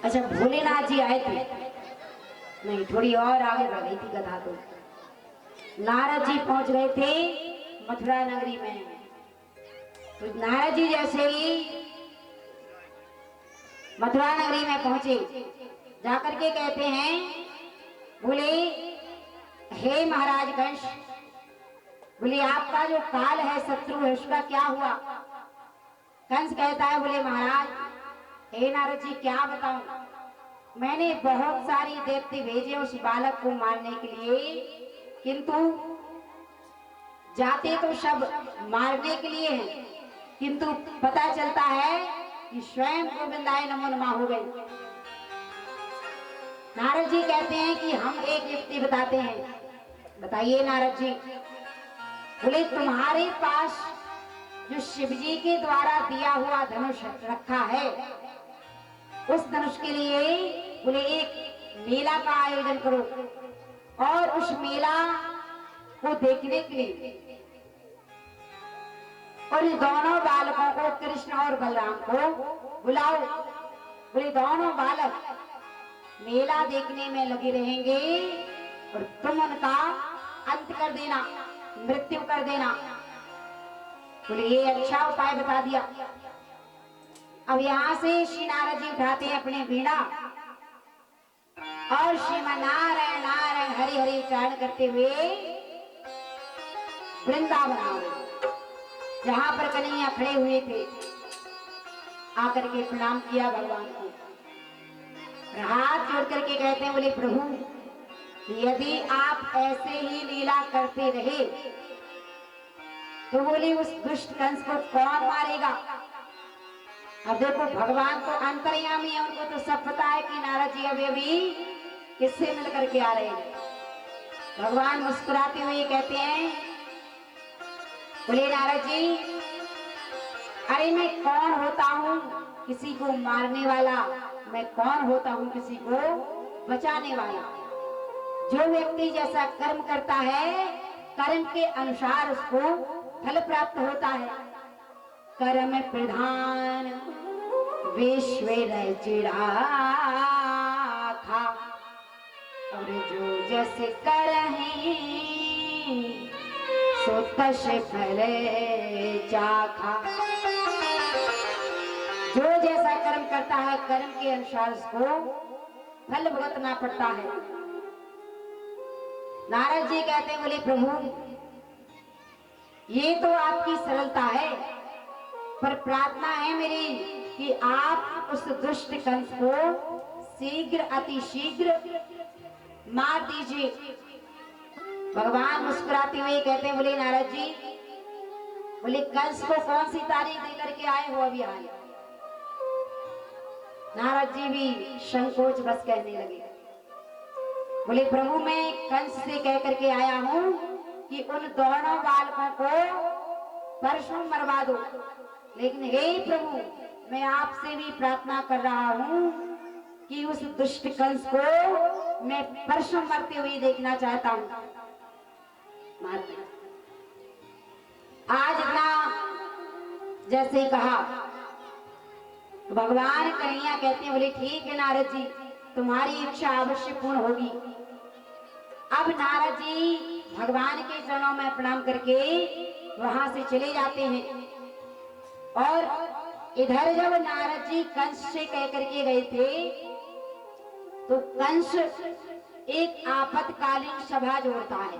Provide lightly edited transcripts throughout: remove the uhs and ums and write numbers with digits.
अच्छा भोलेनाथ जी आए थे, नहीं थोड़ी और आगे बढ़ गई थी कथा। तो नारद जी पहुंच गए थे मथुरा नगरी में। तो नारद जी जैसे ही मथुरा नगरी में पहुंचे, जाकर के कहते हैं, बोले हे महाराज कंस, बोले आपका जो काल है, शत्रु है, उसका क्या हुआ? कंस कहता है, बोले महाराज हे नारद जी क्या बताऊं, मैंने बहुत सारी देवते भेजे उस बालक को मारने के लिए, किंतु जाते तो सब मारने के लिए हैं, किंतु पता चलता है कि स्वयं गोविंदाय नमो नमः हो गई। नारद जी कहते हैं कि हम एक युक्ति बताते हैं। बताइए नारद जी। बोले तुम्हारे पास जो शिव जी के द्वारा दिया हुआ धनुष रखा है, उस धनुष के लिए बोले एक मेला का आयोजन करो, और उस मेला को देखने के लिए और इस दोनों बालकों को, कृष्ण और बलराम को बुलाओ। बोले दोनों बालक मेला देखने में लगे रहेंगे और तुम उनका अंत कर देना, मृत्यु कर देना। बोले ये अच्छा उपाय बता दिया। अब यहाँ से श्री नारद जी उठाते हैं अपने वीणा और श्रीमान नारायण नारायण हरि हरि उच्चारण करते हुए वृंदावन आओ, जहां पर कन्हैया खड़े हुए थे, आकर के प्रणाम किया भगवान को, हाथ जोड़ करके कहते हैं, बोले प्रभु यदि आप ऐसे ही लीला करते रहे तो बोले उस दुष्ट कंस को कौन मारेगा? अब देखो भगवान तो अंतर्यामी है, उनको तो सब पता है कि नारद जी अभी किससे मिल करके आ रहे हैं। भगवान मुस्कुराते हुए कहते हैं, बोले नारद जी अरे मैं कौन होता हूँ किसी को मारने वाला, मैं कौन होता हूँ किसी को बचाने वाला। जो व्यक्ति जैसा कर्म करता है, कर्म के अनुसार उसको फल प्राप्त होता है। कर्म प्रधान विश्व रचिराखा, और जो जस करहि सो तस फल चाखा। जो जैसा कर्म करता है, कर्म के अनुसार उसको फल भुगतना पड़ता है। नारद जी कहते हैं, बोले प्रभु ये तो आपकी सरलता है, पर प्रार्थना है मेरी कि आप उस दुष्ट कंस को शीघ्र अति शीघ्र मार दीजिए। भगवान मुस्कुराते हुए कहते हैं, बोले नारद जी, बोले कंस को कौन सी तारीख दे करके आए हो अभी आए? नारद जी भी संकोच बस कहने लगे। बोले प्रभु मैं कंस से कह करके आया हूं कि उन दोनों बालकों को परसों मरवा दो, लेकिन हे प्रभु मैं आपसे भी प्रार्थना कर रहा हूं कि उस दुष्ट कंस को मैं परसों मरते हुए देखना चाहता हूं। आज इतना जैसे ही कहा, भगवान कन्हैया कहते हैं, बोले ठीक है नारद जी, तुम्हारी इच्छा अवश्य पूर्ण होगी। अब नारद जी भगवान के चरणों में प्रणाम करके वहां से चले जाते हैं। और इधर जब नारद जी कंस से कह करके गए थे, तो कंस एक आपातकालीन सभा जोड़ता है,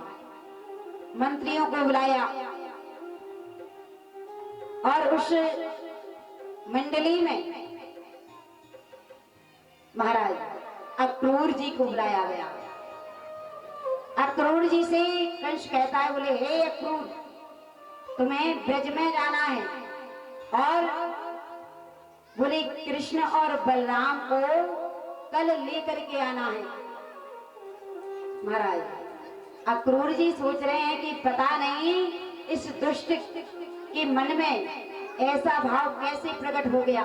मंत्रियों को बुलाया और उस मंडली में महाराज अक्रूर जी को बुलाया गया। अक्रूर जी से कंस कहता है, बोले हे अक्रूर तुम्हें ब्रज में जाना है और बोले कृष्ण और बलराम को कल लेकर के आना है। महाराज अक्रूर जी सोच रहे हैं कि पता नहीं इस दुष्ट के मन में ऐसा भाव कैसे प्रकट हो गया,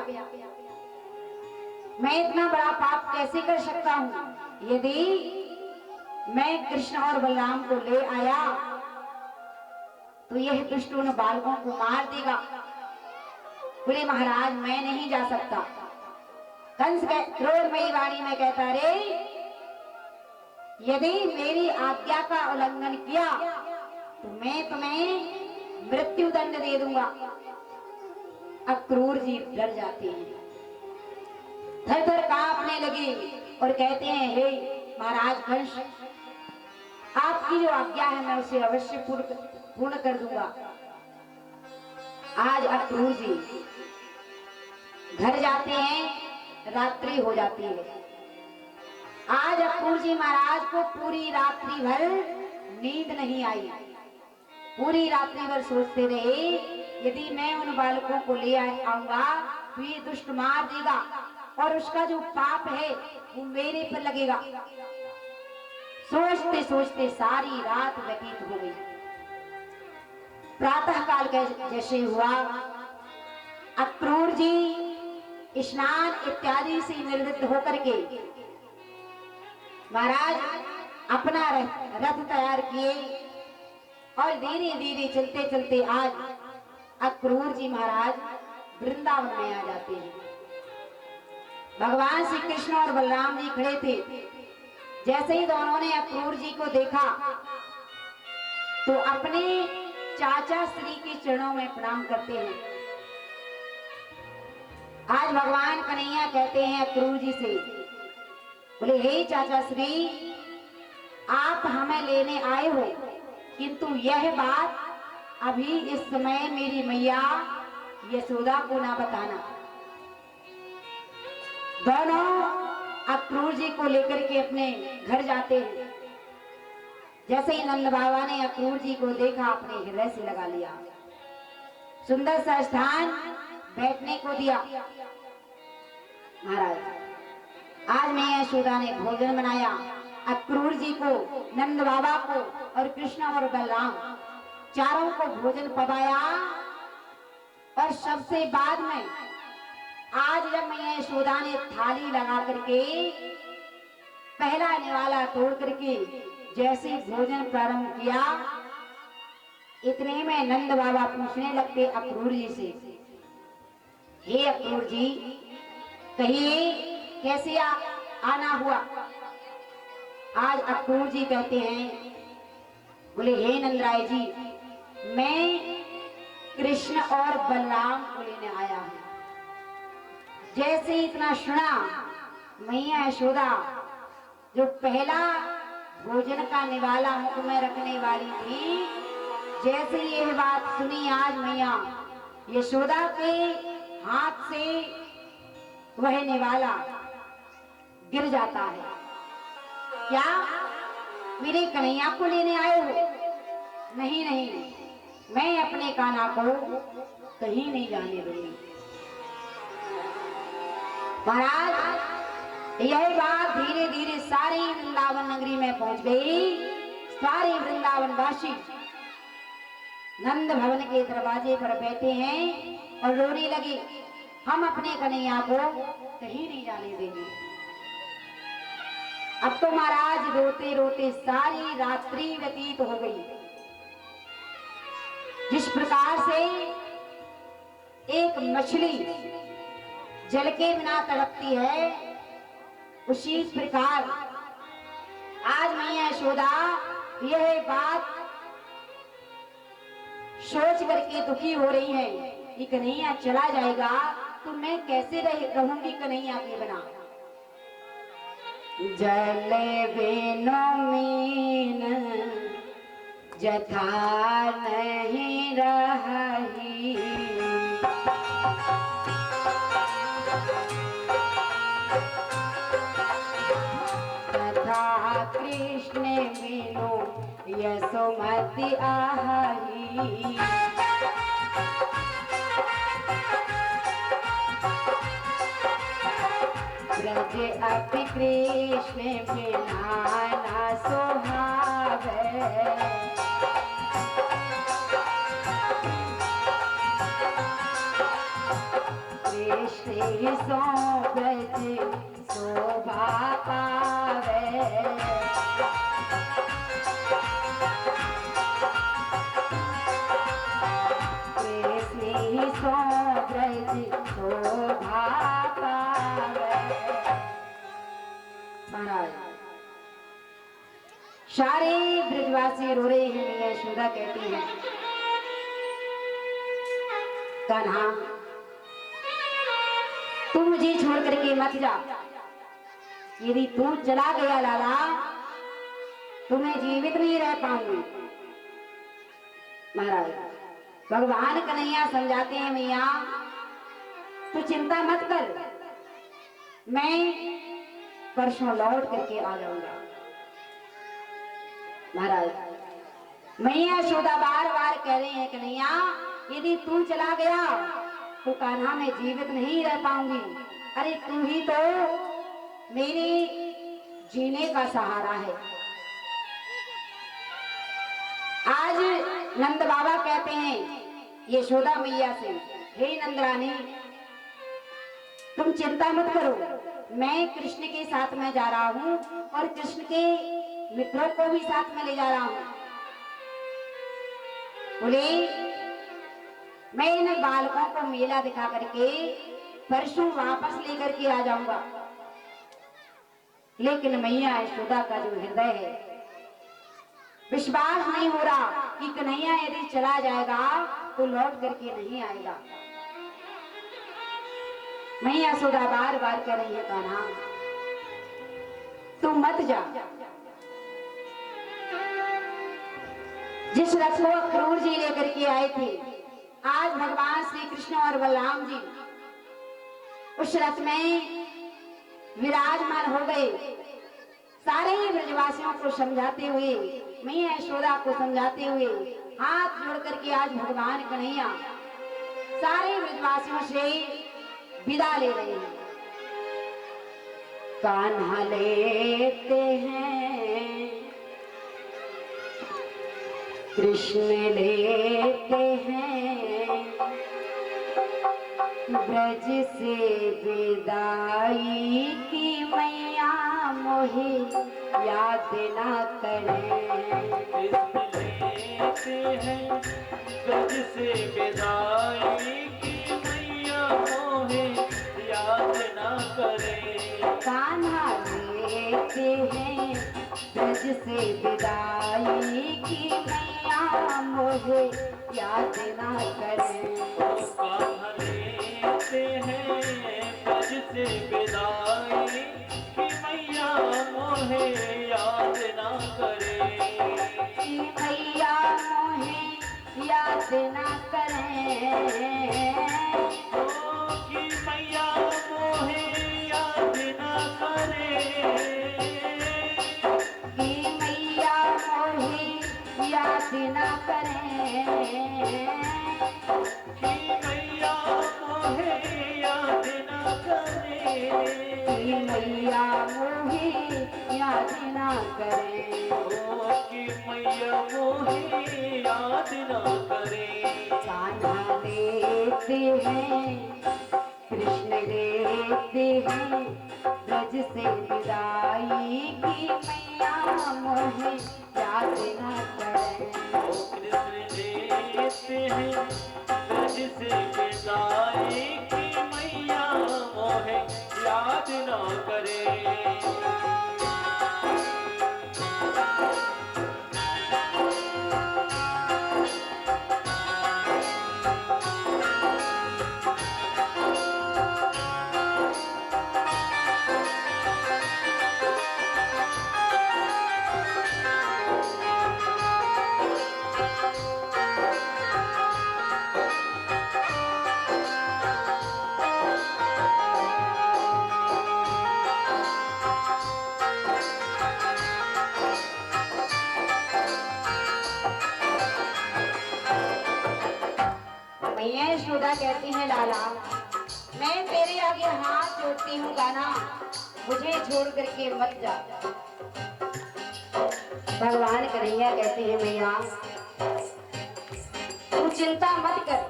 मैं इतना बड़ा पाप कैसे कर सकता हूं? यदि मैं कृष्ण और बलराम को ले आया तो यह दुष्ट उन बालकों को मार देगा। बोले महाराज मैं नहीं जा सकता, कंस क्रोधमयी वाणी में कहता रे, यदि मेरी आज्ञा का उल्लंघन किया तो मैं तुम्हें मृत्यु दंड दे दूंगा। अक्रूर जी डर जाते हैं, थर थर कांपने लगे और कहते हैं, हे महाराज कंस, आपकी जो आज्ञा है मैं उसे अवश्य पूर्ण कर दूंगा। आज अक्रूर जी घर जाते हैं, रात्रि हो जाती है। आज अक्रूर जी महाराज को पूरी रात्रि भर नींद नहीं आई। पूरी रात्रि भर सोचते रहे, यदि मैं उन बालकों को ले आऊंगा तो ये दुष्ट मार देगा और उसका जो पाप है वो मेरे पर लगेगा। सोचते सोचते सारी रात व्यतीत हो गई। प्रातः काल जैसे हुआ, अक्रूर जी स्नान इत्यादि से निवृत्त होकर के महाराज अपना रथ तैयार किए और धीरे धीरे चलते चलते आज अक्रूर जी महाराज वृंदावन में आ जाते हैं। भगवान श्री कृष्ण और बलराम जी खड़े थे। जैसे ही दोनों ने अक्रूर जी को देखा तो अपने चाचा श्री के चरणों में प्रणाम करते हैं। आज भगवान कन्हैया कहते हैं अक्रूर जी से, बोले, हे चाचा श्री, आप हमें लेने आए हो, किंतु यह बात अभी इस समय मेरी मैया यशोदा को ना बताना। दोनों अक्रूर जी को लेकर के अपने घर जाते हैं। जैसे ही नंद बाबा ने अक्रूर जी को देखा, अपने हृदय से लगा लिया, सुंदर सा स्थान बैठने को दिया। महाराज, आज मैं यशोदा ने भोजन बनाया। अक्रूर जी को, नंद बाबा को और कृष्ण और बलराम चारों को भोजन पकाया। और सबसे बाद में आज जब मैं यशोदा ने थाली लगा करके पहला निवाला तोड़ करके जैसे भोजन प्रारंभ किया, इतने में नंद बाबा पूछने लगते अक्रूर जी से, हे अक्रूर जी, कहिए कैसे आना हुआ। आज अक्रूर जी कहते हैं, बोले, हे नंदराय जी, मैं कृष्ण और बलराम को लेने आया हूं। जैसे इतना सुना, मैया यशोदा जो पहला भोजन का निवाला मुख में रखने वाली थी, जैसे यह बात सुनी, आज मैया यशोदा के हाथ से वह निवाला गिर जाता है। क्या मेरे कन्हैया को लेने आए हो? नहीं नहीं, मैं अपने कान्हा को कहीं नहीं जाने दूंगी। महाराज, यह बात धीरे धीरे सारी वृंदावन नगरी में पहुंच गई। सारे वृंदावन वासी नंद भवन के दरवाजे पर बैठे हैं और रोने लगे, हम अपने कन्हैया को कहीं नहीं जाने देंगे। अब तो महाराज रोते रोते सारी रात्रि व्यतीत हो गई। जिस प्रकार से एक मछली जल के बिना तड़पती है, उसी प्रकार आज मैया यशोदा यह बात सोच करके दुखी हो रही है कि कन्हैया चला जाएगा तो मैं कैसे रहूंगी कन्हैया के बिना। जल बिनु मीन जथा नहीं रही, तथा कृष्ण बिनु यशोमति आही। ब्रज अति कृष्ण बिना न सुहावे, कृष्ण ही सो ब्रज शोभा पावे। कृष्ण ही सो ब्रज शोभा पावे। महाराज सारे ब्रजवासी रो रहे हैं। मैया यशोदा कहती है कान्हा तू मुझे छोड़ करके मत जा। यदि तू चला गया लाला तो मैं जीवित नहीं रह पाऊंगी। महाराज भगवान कन्हैया समझाते हैं मैया तू चिंता मत कर, मैं परसों लौट करके आ जाऊंगा। महाराज मैया यशोदा बार बार कह रहे हैं कन्हैया यदि तू चला गया तो कान्हा मैं जीवित नहीं रह पाऊंगी। अरे तू ही तो मेरे जीने का सहारा है। आज नंद बाबा कहते हैं यशोदा मैया से हे नंदरानी तुम चिंता मत करो, मैं कृष्ण के साथ में जा रहा हूँ और कृष्ण के मित्रों को भी साथ में ले जा रहा हूँ। बोले मैं इन बालकों को मेला दिखा करके परसों वापस लेकर के आ जाऊंगा। लेकिन मैया यशोदा का जो हृदय है विश्वास नहीं हो रहा कि कन्हैया यदि चला जाएगा तो लौट करके नहीं आएगा। मैया यशोदा बार बार कह रही है कान्हा तू मत जा। जिस रथ को क्रूर जी लेकर के आए थे आज भगवान श्री कृष्ण और बलराम जी उस रथ में विराजमान हो गए। सारे ही ब्रजवासियों को समझाते हुए मैया यशोदा को समझाते हुए हाथ जोड़ करके आज भगवान कन्हैया सारे ब्रजवासियों से विदा ले रहे हैं। कान्हा लेते हैं कृष्ण लेते हैं ब्रज से विदाई की मैया मोहे याद ना करें। कृष्ण लेते हैं ब्रज से विदाई की मैया मोहे याद ना करें। कान्हा लेते हैं ब्रज से विदाई की मैया मोहे याद ना करें। कान्हा लेते हैं ब्रज से विदाई की मैया मोहे याद ना करें। मैया मोहे याद ना करें। कि मैया मोहे याद ना करें। कि मैया मोहे याद ना करें। कि मैया मोहे याद ना करें। कि मैया मोहे याद ना करें। कि मैया मोहे याद ना करें। कान्हा लेते हैं कृष्ण लेते हैं ब्रज से विदाई की मैया मोहे याद ना करें। कृष्ण लेते हैं ब्रज से विदाई की मैया मोहे याद ना करें। मैया यशोदा कहती है लाला मैं तेरे आगे हाथ जोड़ती हूँ गाना मुझे छोड़ करके मत जा। भगवान कन्हैया कहते हैं मैया तू चिंता मत कर,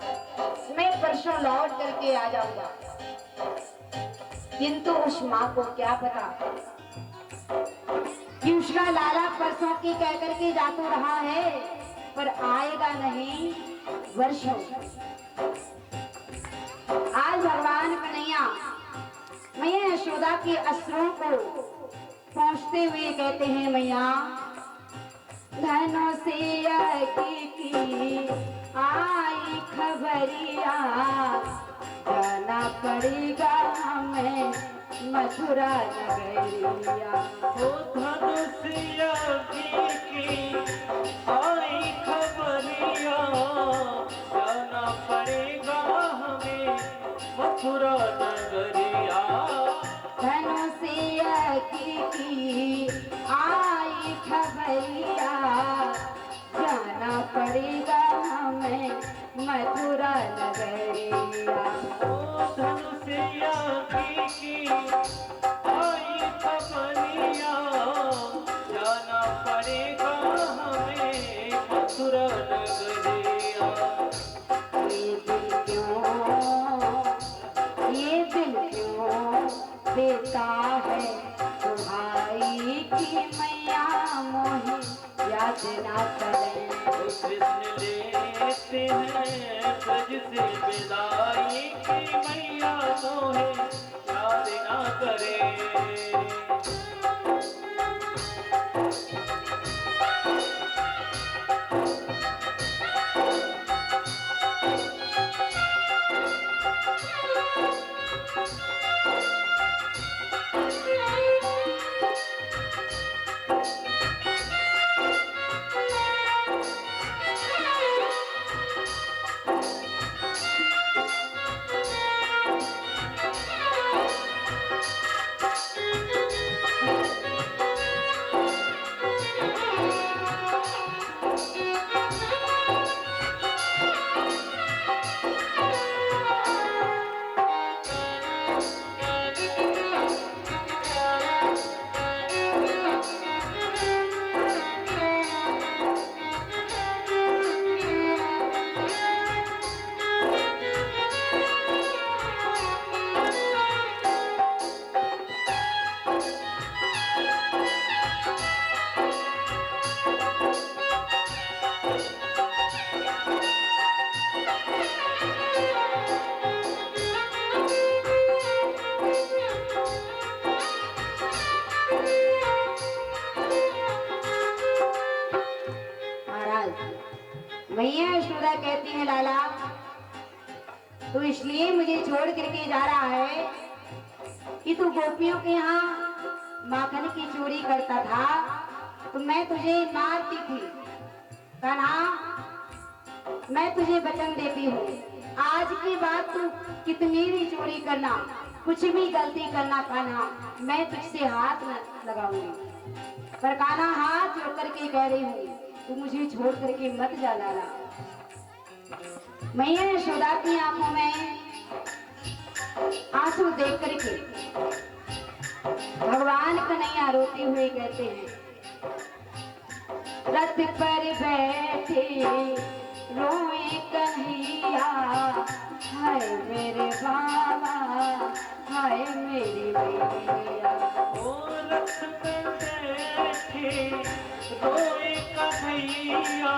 मैं परसों लौट करके आ जाऊंगा। किंतु उस माँ को क्या पता कि उसका लाला परसों की कह करके जा तो रहा है पर आएगा नहीं वर्षों। आज भगवान कन्हैया मैया यशोदा के अश्रुओं को पहुंचते हुए कहते हैं मैया धनुषिया की आई खबरिया जाना पड़ेगा हमें मथुरा नगरिया। ओ धनुषिया की आई खबरिया जाना पड़ेगा हमें मथुरा नगरिया। धनुषिया की आई खबरिया जाना पड़ेगा हमें मथुरा नगरिया। ओ धनुषिया की आई खबरिया जाना पड़ेगा हमें मथुरा नगरिया। ये दिल क्यों देता है दुहाई की मैया मोही याद ना करें। कृष्ण लेते हैं ब्रज से विदाई की मैया मोहे याद ना करे। मैया यशोदा कहती है लाला तू इसलिए मुझे छोड़ करके जा रहा है कि तू गोपियों के यहाँ माखन की चोरी करता था तो मैं तुझे मारती थी। कान्हा मैं तुझे वचन देती हूँ आज की बात तू कितनी भी चोरी करना कुछ भी गलती करना कान्हा मैं तुझसे हाथ न लगाऊंगी। पर कान्हा हाथ जोड़ करके कह रही हूँ तू मुझे छोड़ करके मत जा लाला। मैया यशोदा की आंखों में आंसू देख करके भगवान कन्हैया रोते हुए कहते हैं रथ पर बैठे रोए कन्हैया हाय मेरे बाबा हाय मेरी मैया। ओ रथ पर बैठे रोए कन्हैया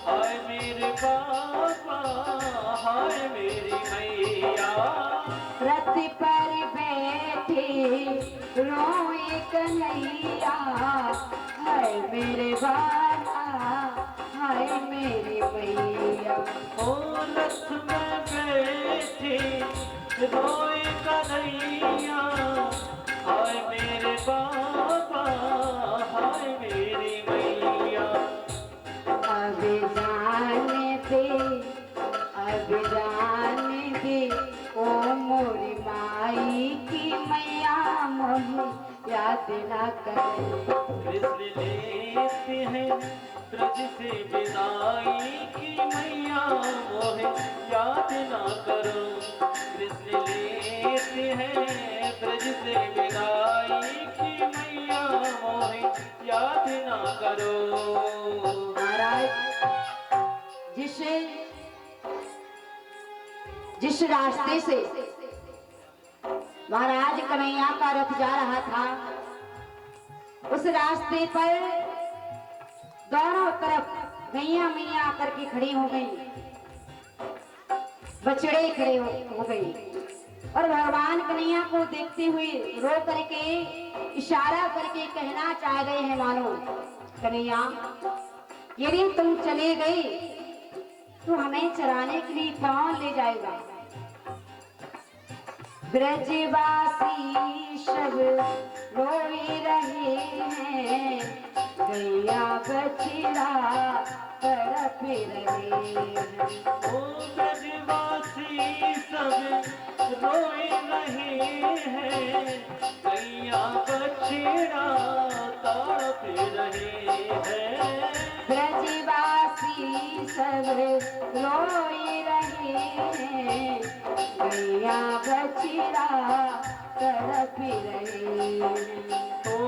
हाय मेरे बाबा हाय मेरी मैया। रथ पर बैठे रोए कन्हैया हाय मेरे बाबा हाय मेरी मैया। ओ रथ में बैठे रोए कन्हैया हाय मेरे बाबा हाय मेरी मैया। अब जाने दे ओ मोरी माई की मैया मोही याद ना करे। कृष्ण लेते हैं ब्रज से विदाई की मैया मोहे याद ना करो। कृष्ण लेते हैं ब्रज से विदाई की मैया मोहे याद ना करो। महाराज जिस रास्ते से महाराज कन्हैया का रथ जा रहा था उस रास्ते पर दोनों तरफ गैया मैया आकर के खड़ी हो गई बछड़े खड़े हो गई। और भगवान कन्हैया को देखते हुए रो करके इशारा करके कहना चाह रहे हैं, मानो कन्हैया यदि तुम चले गए तो हमें चराने के लिए कौन ले जाएगा। ब्रजवासी सब रोए रहे हैं, गैया बछड़ा तड़प रहे हैं। ओ ब्रजवासी सब रोए रहे हैं, गैया बछड़ा तड़प रहे हैं। ब्रजवासी सब रोए रहे हैं, गैया बछड़ा तड़प रहे हैं। ओ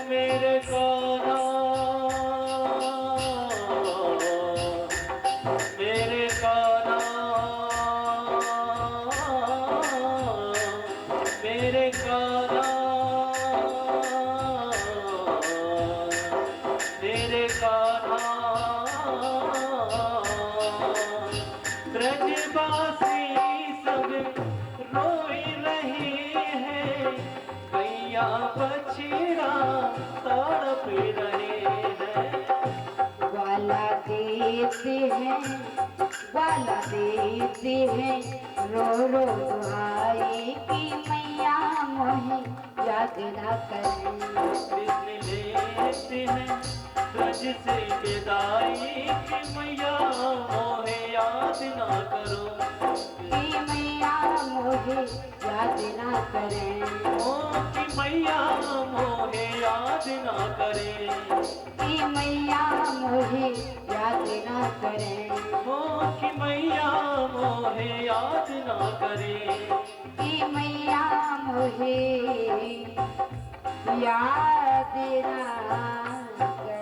मेरे कान्हा, मेरे कान्हा, मेरे कान्हा, मेरे कान्हा। ब्रजवासी सब रोए रहे हैं, गैया बछड़ा तड़प रहे हैं। ग्वाला देते हैं रो रो दुहाई की मैया मोहे याद न करें। कृष्ण लेते हैं ब्रज से विदाई कि मैया मोहे याद ना करो। कि मैया मोहे याद न करें। ओ कि मैया मोहे याद ना करें। कि मैया मोहे याद न करें। ओ कि मैया मोहे याद ना करें। कि मैया मोहे याद न करें।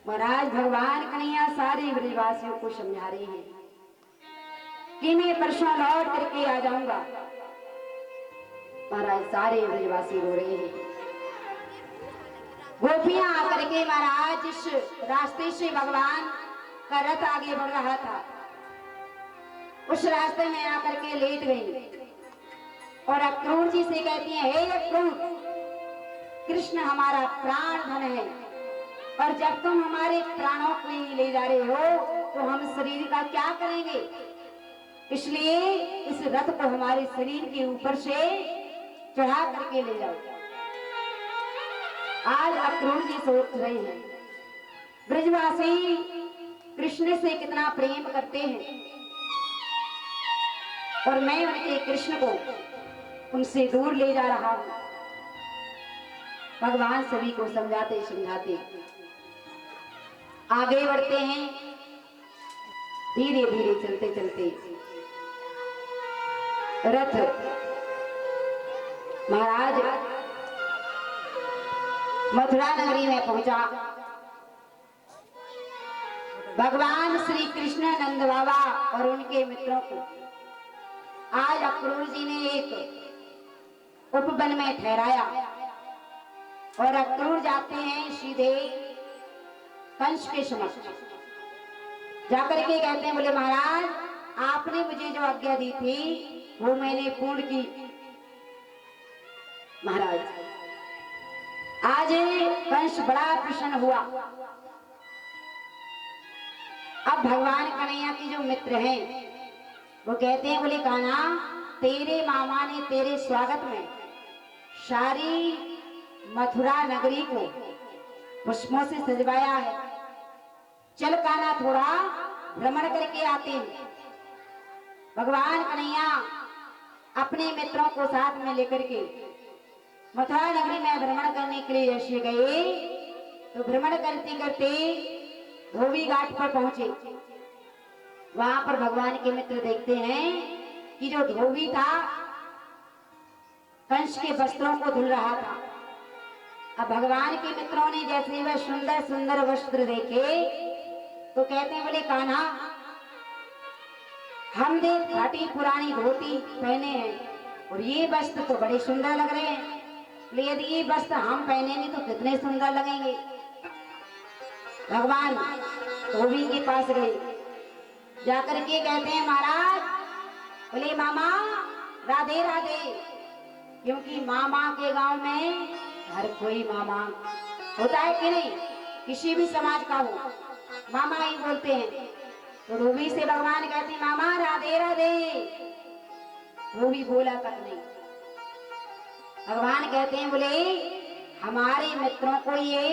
महाराज भगवान कन्हैया सारे ब्रजवासियों को समझा रहे हैं कि मैं परसों लौट करके आ जाऊंगा। महाराज सारे ब्रजवासी रो रहे हैं। गोपियां आकर के महाराज इस रास्ते से भगवान का रथ आगे बढ़ रहा था, उस रास्ते में आकर के लेट गई और अक्रूर जी से कहती हैं, हे अक्रूर, कृष्ण हमारा प्राण धन है और जब तुम हमारे प्राणों को ले जा रहे हो तो हम शरीर का क्या करेंगे, इसलिए इस रथ को हमारे शरीर के ऊपर से चढ़ा करके ले जाओ। आज अक्रूर जी सोच रहे हैं ब्रजवासी कृष्ण से कितना प्रेम करते हैं और मैं उनके कृष्ण को उनसे दूर ले जा रहा हूं। भगवान सभी को समझाते समझाते आगे बढ़ते हैं। धीरे धीरे चलते चलते रथ महाराज मथुरा नगरी में पहुंचा। भगवान श्री कृष्ण नंद बाबा और उनके मित्रों को आज अक्रूर जी ने एक उपवन में ठहराया और अक्रूर जाते हैं सीधे कंस के समक्ष जाकर के कहते हैं, बोले महाराज आपने मुझे जो आज्ञा दी थी वो मैंने पूर्ण की। महाराज आज कंस बड़ा प्रसन्न हुआ। अब भगवान कन्हैया के जो मित्र हैं वो कहते हैं, बोले कान्हा तेरे मामा ने तेरे स्वागत में सारी मथुरा नगरी को पुष्पों से सजवाया है, चल कान्हा थोड़ा भ्रमण करके आते हैं। भगवान कन्हैया अपने मित्रों को साथ में लेकर के मथुरा नगरी में भ्रमण करने के लिए जैसे गए तो भ्रमण करते करते धोबी घाट पर पहुंचे। वहां पर भगवान के मित्र देखते हैं कि जो धोबी था कंस के वस्त्रों को धुल रहा था। अब भगवान के मित्रों ने जैसे वह सुंदर सुंदर वस्त्र देखे तो कहते हैं, बोले कान्हा हमने फाटी पुरानी धोती पहने हैं और ये वस्त्र तो बड़े सुंदर लग रहे हैं, यदि ये वस्त्र हम पहनेंगे तो कितने सुंदर लगेंगे। भगवान धोबी के पास गए, जाकर के कहते हैं, महाराज बोले मामा राधे राधे। क्योंकि मामा के गांव में हर कोई मामा होता है कि नहीं, किसी भी समाज का हो मामा ही बोलते हैं। तो धोबी से भगवान कहते मामा राधे राधे, धोबी बोला तक नहीं। भगवान कहते हैं बोले हमारे मित्रों को ये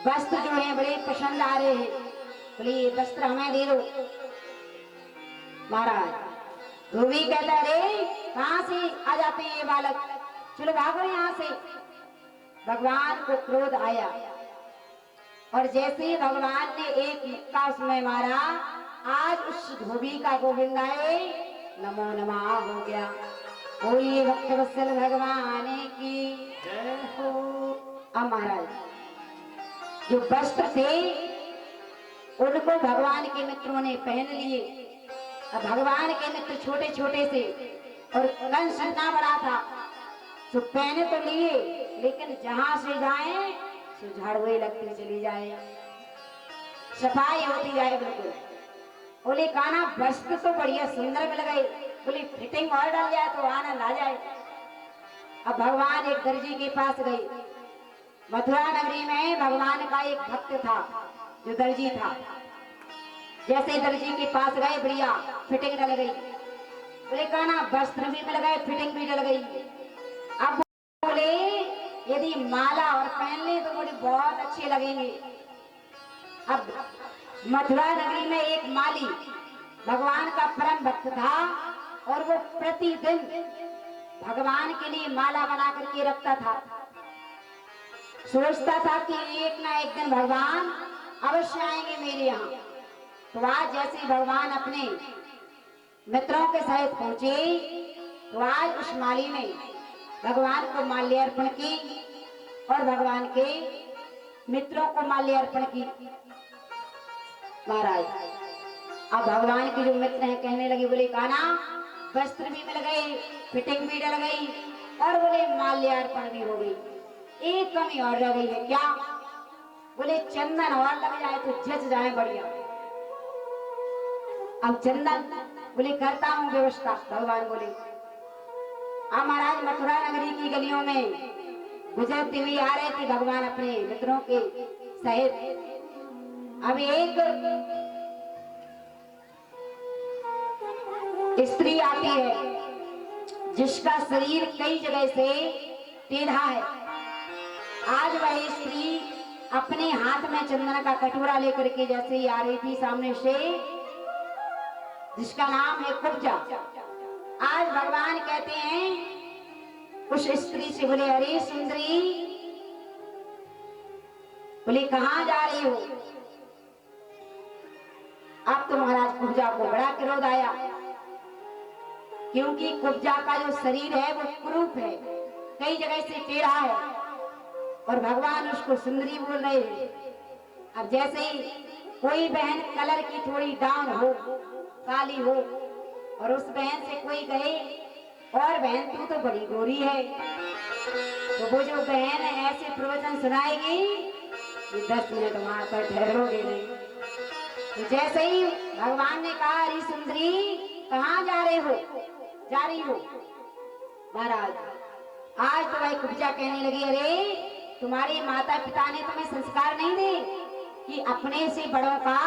वस्त्र जो है बड़े पसंद आ रहे हैं, बोले ये वस्त्र हमें दे दो। महाराज धोबी कहता अरे कहां से आ जाते हैं ये बालक, चलो भागो यहाँ से। भगवान को क्रोध आया और जैसे ही भगवान ने एक मुक्का उसमें मारा, आज उस धोबी का गोविंदाए नमो नमः हो गया। बोलिए भक्तवत्सल भगवान की जय हो। अब महाराज जो वस्त्र थे उनको भगवान के मित्रों ने पहन लिए। अब भगवान के मित्र छोटे छोटे से और कंस इतना बड़ा था, तो पहने तो लिए लेकिन जहां से जाए तो झाड़ुए लगती चली जाए, सफाई होती जाए बिल्कुल। बोले काना वस्त्र तो बढ़िया सुंदर मिल गए, बोले फिटिंग और डाल जाए तो आनंद आ जाए। अब भगवान एक दर्जी के पास गए। मथुरा नगरी में भगवान का एक भक्त था जो दर्जी था। जैसे दर्जी के पास गए बढ़िया फिटिंग डल गई, बोले कहना वस्त्र भी मिल गए फिटिंग भी डल गई। अब बोले यदि माला और पहन ले तो बोले बहुत अच्छे लगेंगे। अब मथुरा नगरी में एक माली भगवान का परम भक्त था और वो प्रतिदिन भगवान के लिए माला बना करके रखता था। सोचता था कि एक ना एक दिन भगवान अवश्य आएंगे मेरे यहाँ। तो आज जैसे भगवान अपने मित्रों के सहित पहुंचे, तो आज उस माली ने भगवान को माल्य अर्पण की और भगवान के मित्रों को माल्य अर्पण की। महाराज अब भगवान के जो मित्र हैं कहने लगे, बोले काना वस्त्र भी मिल गए फिटिंग भी डल गई और बोले माल्य अर्पण भी हो गई, एक कमी और रह गई है। क्या? बोले चंदन और लग जाए तो जच जाए बढ़िया। अब चंदन बोले करता हूं व्यवस्था। भगवान बोले अब महाराज मथुरा नगरी की गलियों में गुजरती हुई आ रहे थे भगवान अपने मित्रों के सहित। अब एक स्त्री आती है जिसका शरीर कई जगह से टेढ़ा है। आज वह स्त्री अपने हाथ में चंदन का कटोरा लेकर के जैसे ही आ रही थी सामने से, जिसका नाम है कुब्जा। आज भगवान कहते हैं उस स्त्री से, बोले अरे सुंदरी, बोले कहां जा रही हो? अब तो महाराज कुब्जा को बड़ा क्रोध आया, क्योंकि कुब्जा का जो शरीर है वो कुरूप है, कई जगह से टेढ़ा है और भगवान उसको सुंदरी बोल रहे हैं। अब जैसे ही कोई बहन कलर की थोड़ी डाउन हो, काली हो, और उस बहन से कोई कहे और बहन तू तो बड़ी गोरी है, तो वो जो बहन ऐसे प्रवचन सुनाएगी ये 10 मिनट वहां पर ठहरोगे नहीं। तो जैसे ही भगवान ने कहा अरे सुंदरी कहाँ जा रहे हो, जा रही हो? महाराज आज तो भाई कुब्जा कहने लगी, अरे तुम्हारे माता पिता ने तुम्हें संस्कार नहीं दे कि अपने से बड़ों का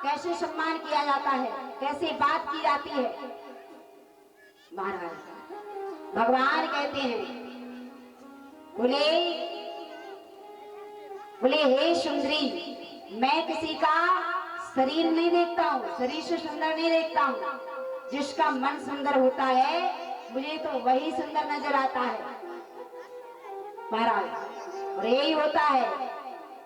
कैसे सम्मान किया जाता है, कैसे बात की जाती है। महाराज भगवान कहते हैं, बोले हे सुंदरी, मैं किसी का शरीर नहीं देखता हूँ, शरीर से सुंदर नहीं देखता हूँ, जिसका मन सुंदर होता है मुझे तो वही सुंदर नजर आता है। महाराज और यही होता है,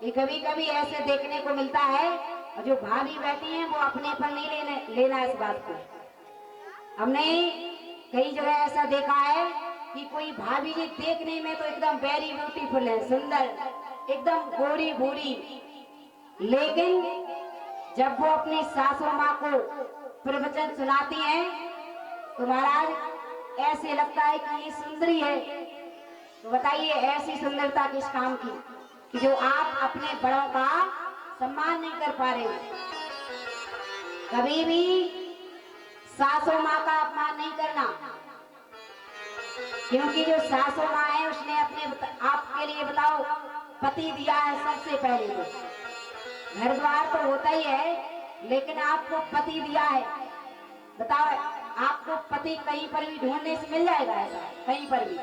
ये कभी कभी ऐसे देखने को मिलता है, और जो भाभी बैठी हैं वो अपने पर नहीं लेना इस बात को। हमने कई जगह ऐसा देखा है कि कोई भाभी जी देखने में तो एकदम वेरी ब्यूटीफुल है, सुंदर, एकदम गोरी भूरी, लेकिन जब वो अपनी सासू माँ को प्रवचन सुनाती हैं तो महाराज ऐसे लगता है कि ये सुंदरी है। तो बताइए ऐसी सुंदरता किस काम की कि जो आप अपने बड़ों का सम्मान नहीं कर पा रहे हो। कभी भी सासू माँ का अपमान नहीं करना, क्योंकि जो सासू माँ है उसने अपने आपके लिए बताओ पति दिया है सबसे पहले। तो घर द्वार तो होता ही है, लेकिन आपको पति दिया है। बताओ, आपको पति कहीं पर भी ढूंढने से मिल जाएगा? ऐसा कहीं पर भी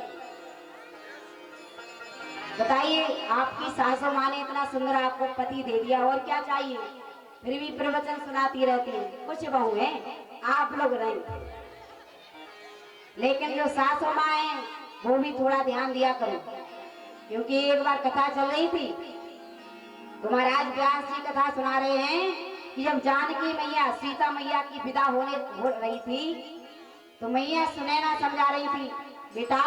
बताइए। आपकी सासू माँ ने इतना सुंदर आपको पति दे दिया, और क्या चाहिए? फिर भी प्रवचन सुनाती रहती है। कुछ बहू है, आप लोग नहीं, लेकिन जो सासू माँ है वो भी थोड़ा ध्यान दिया करो। क्योंकि एक बार कथा चल रही थी, तो महाराज व्यास जी कथा सुना रहे हैं कि जब जानकी मैया सीता मैया की विदा हो रही थी, तो मैया सुनैना समझा रही थी, बेटा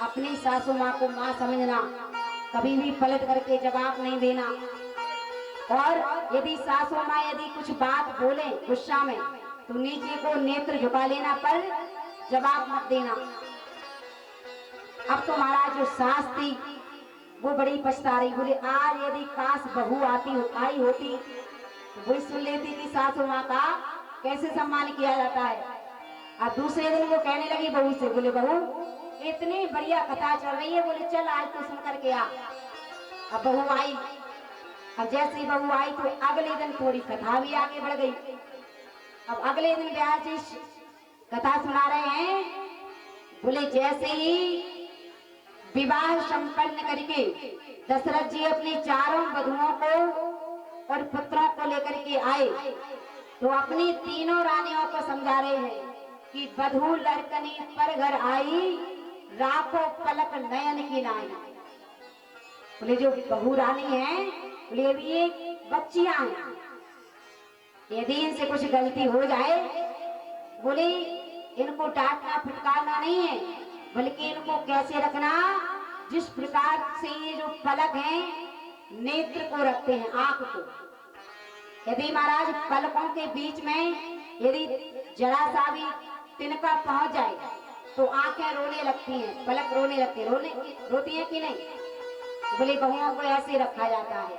अपनी सासू माँ को माँ समझना, कभी भी पलट करके जवाब नहीं देना, और यदि सासू माँ यदि कुछ बात बोले गुस्सा में तो नीचे को नेत्र झुका लेना, पर जवाब मत देना। अब तो महाराज जो सास थी वो बड़ी पछता रही, बोले आज यदि काश बहू आई होती तो वही सुन लेती कि सासू माँ का कैसे सम्मान किया जाता है। अब दूसरे दिन वो कहने लगी बहू से, बोले बहू इतनी बढ़िया कथा चल रही है, बोले चल आज तो सुन करके आ। अब बहू आई, अब जैसे ही बहू आई तो अगले दिन थोड़ी कथा भी आगे बढ़ गई। अब अगले दिन व्यास जी कथा सुना रहे हैं, बोले जैसे ही विवाह संपन्न करके दशरथ जी अपनी चारों वधुओं को और पुत्रों को लेकर के आए, तो अपनी तीनों रानियों को समझा रहे हैं कि वधु लड़कनी पर घर आई, राखो पलक नयन की नाई। बोले जो बहू रानी है, बोले भी ये बच्चियां हैं, यदि इनसे कुछ गलती हो जाए, बोले इनको डांटना फटकारना नहीं है, बल्कि इनको कैसे रखना, जिस प्रकार से ये जो पलक है नेत्र को रखते हैं, आंख को, यदि महाराज पलकों के बीच में यदि जरा सा भी तिनका पहुंच जाए तो आंखें रोने लगती हैं, पलक रोने लगती है, रोती हैं कि नहीं? बोले बहुओं को ऐसे रखा जाता है।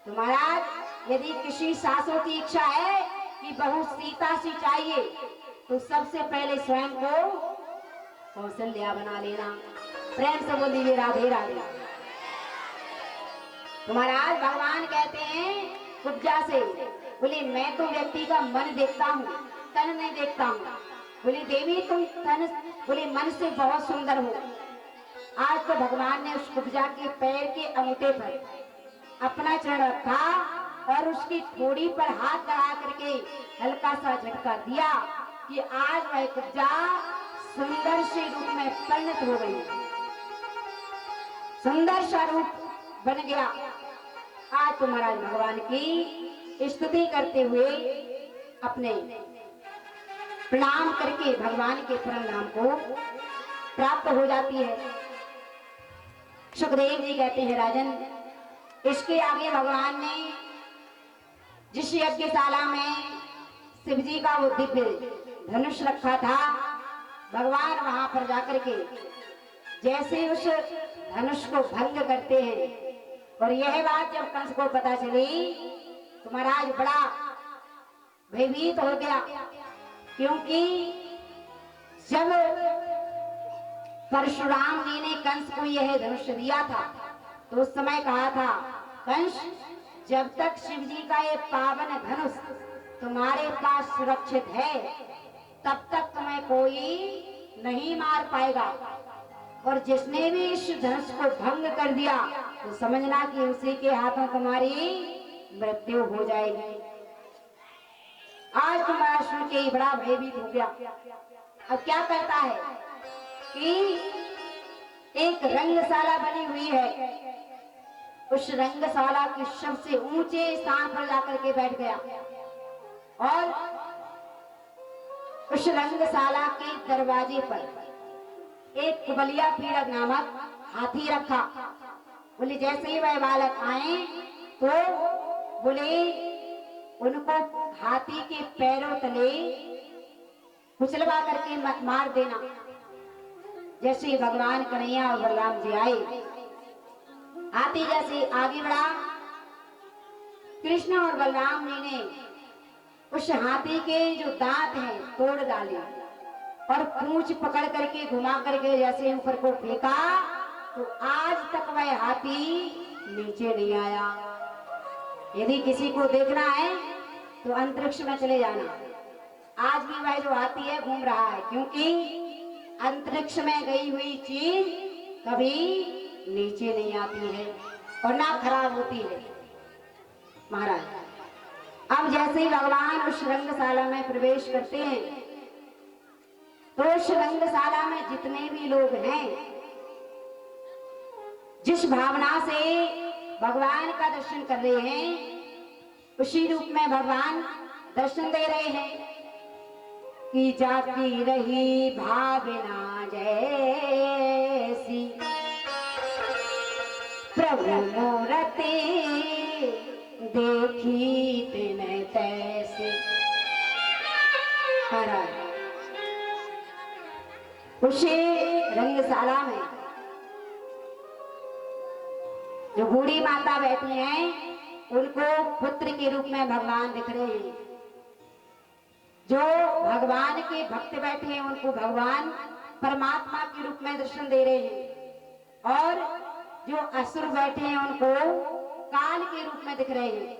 तो महाराज यदि किसी सासू की इच्छा है कि बहू सीता सी चाहिए, तो सबसे पहले स्वयं को कौशल्या बना लेना। प्रेम से बोल दीजिए राधे राधे। तो महाराज भगवान कहते हैं कुब्जा से, बोले मैं तो व्यक्ति का मन देखता हूँ, तन नहीं देखता हूँ। बोले देवी तुम तन, बोले मन से बहुत सुंदर हो। आज तो भगवान ने उस कुब्जा के पैर के अंगूठे पर अपना चरण रखा और उसकी ठोड़ी पर हाथ लगा करके हल्का सा झटका दिया कि आज वह कुब्जा सुंदर से रूप में परिणत हो गई, सुंदर सा रूप बन गया। आज तो महाराज भगवान की स्तुति करते हुए अपने प्रणाम करके भगवान के परम नाम को प्राप्त हो जाती है। सुखदेव जी कहते हैं राजन, इसके आगे भगवान ने जिस यज्ञशाला में शिव जी का वो दिव्य धनुष रखा था, भगवान वहां पर जाकर के जैसे उस धनुष को भंग करते हैं, और यह बात जब कंस को पता चली तो महाराज बड़ा भयभीत हो गया। क्योंकि जब परशुराम जी ने कंस को यह धनुष दिया था तो उस समय कहा था, कंस जब तक शिव जी का ये पावन धनुष तुम्हारे पास सुरक्षित है तब तक तुम्हें कोई नहीं मार पाएगा, और जिसने भी इस धनुष को भंग कर दिया तो समझना कि उसी के हाथों तुम्हारी मृत्यु हो जाएगी। आज तुम्हारा सुन के ही बड़ा भयभीत हो गया। अब क्या करता है कि एक रंगशाला बनी हुई है, उस रंगशाला के सबसे ऊंचे स्थान पर जाकर के बैठ गया और उस रंगशाला के दरवाजे पर एक कुबलिया पीड़क नामक हाथी रखा। बोले जैसे ही वह बालक आए तो बोले उनको हाथी के पैरों तले कुचलवा करके मार देना। जैसे ही भगवान कन्हैया और बलराम जी आए, हाथी जैसे आगे बढ़ा, कृष्ण और बलराम जी ने उस हाथी के जो दांत हैं तोड़ डाले और पूंछ पकड़ करके घुमा करके जैसे ऊपर को फेंका तो आज तक वह हाथी नीचे नहीं आया। यदि किसी को देखना है तो अंतरिक्ष में चले जाना, आज भी वह जो हाथी है घूम रहा है, क्योंकि अंतरिक्ष में गई हुई चीज कभी नीचे नहीं आती है और ना खराब होती है। महाराज अब जैसे ही भगवान उस रंगशाला में प्रवेश करते हैं तो उस रंगशाला में जितने भी लोग हैं, जिस भावना से भगवान का दर्शन कर रहे हैं, उसी रूप में भगवान दर्शन दे रहे हैं कि जाती रही भावना जैसी प्रभु मूरते देखी तिन तैसे। उसी रंगशाला में जो बूढ़ी माता बैठी हैं, उनको पुत्र के रूप में भगवान दिख रहे हैं। जो भगवान के भक्त बैठे हैं, उनको भगवान परमात्मा के रूप में दर्शन दे रहे हैं, और जो असुर बैठे हैं उनको काल के रूप में दिख रहे हैं।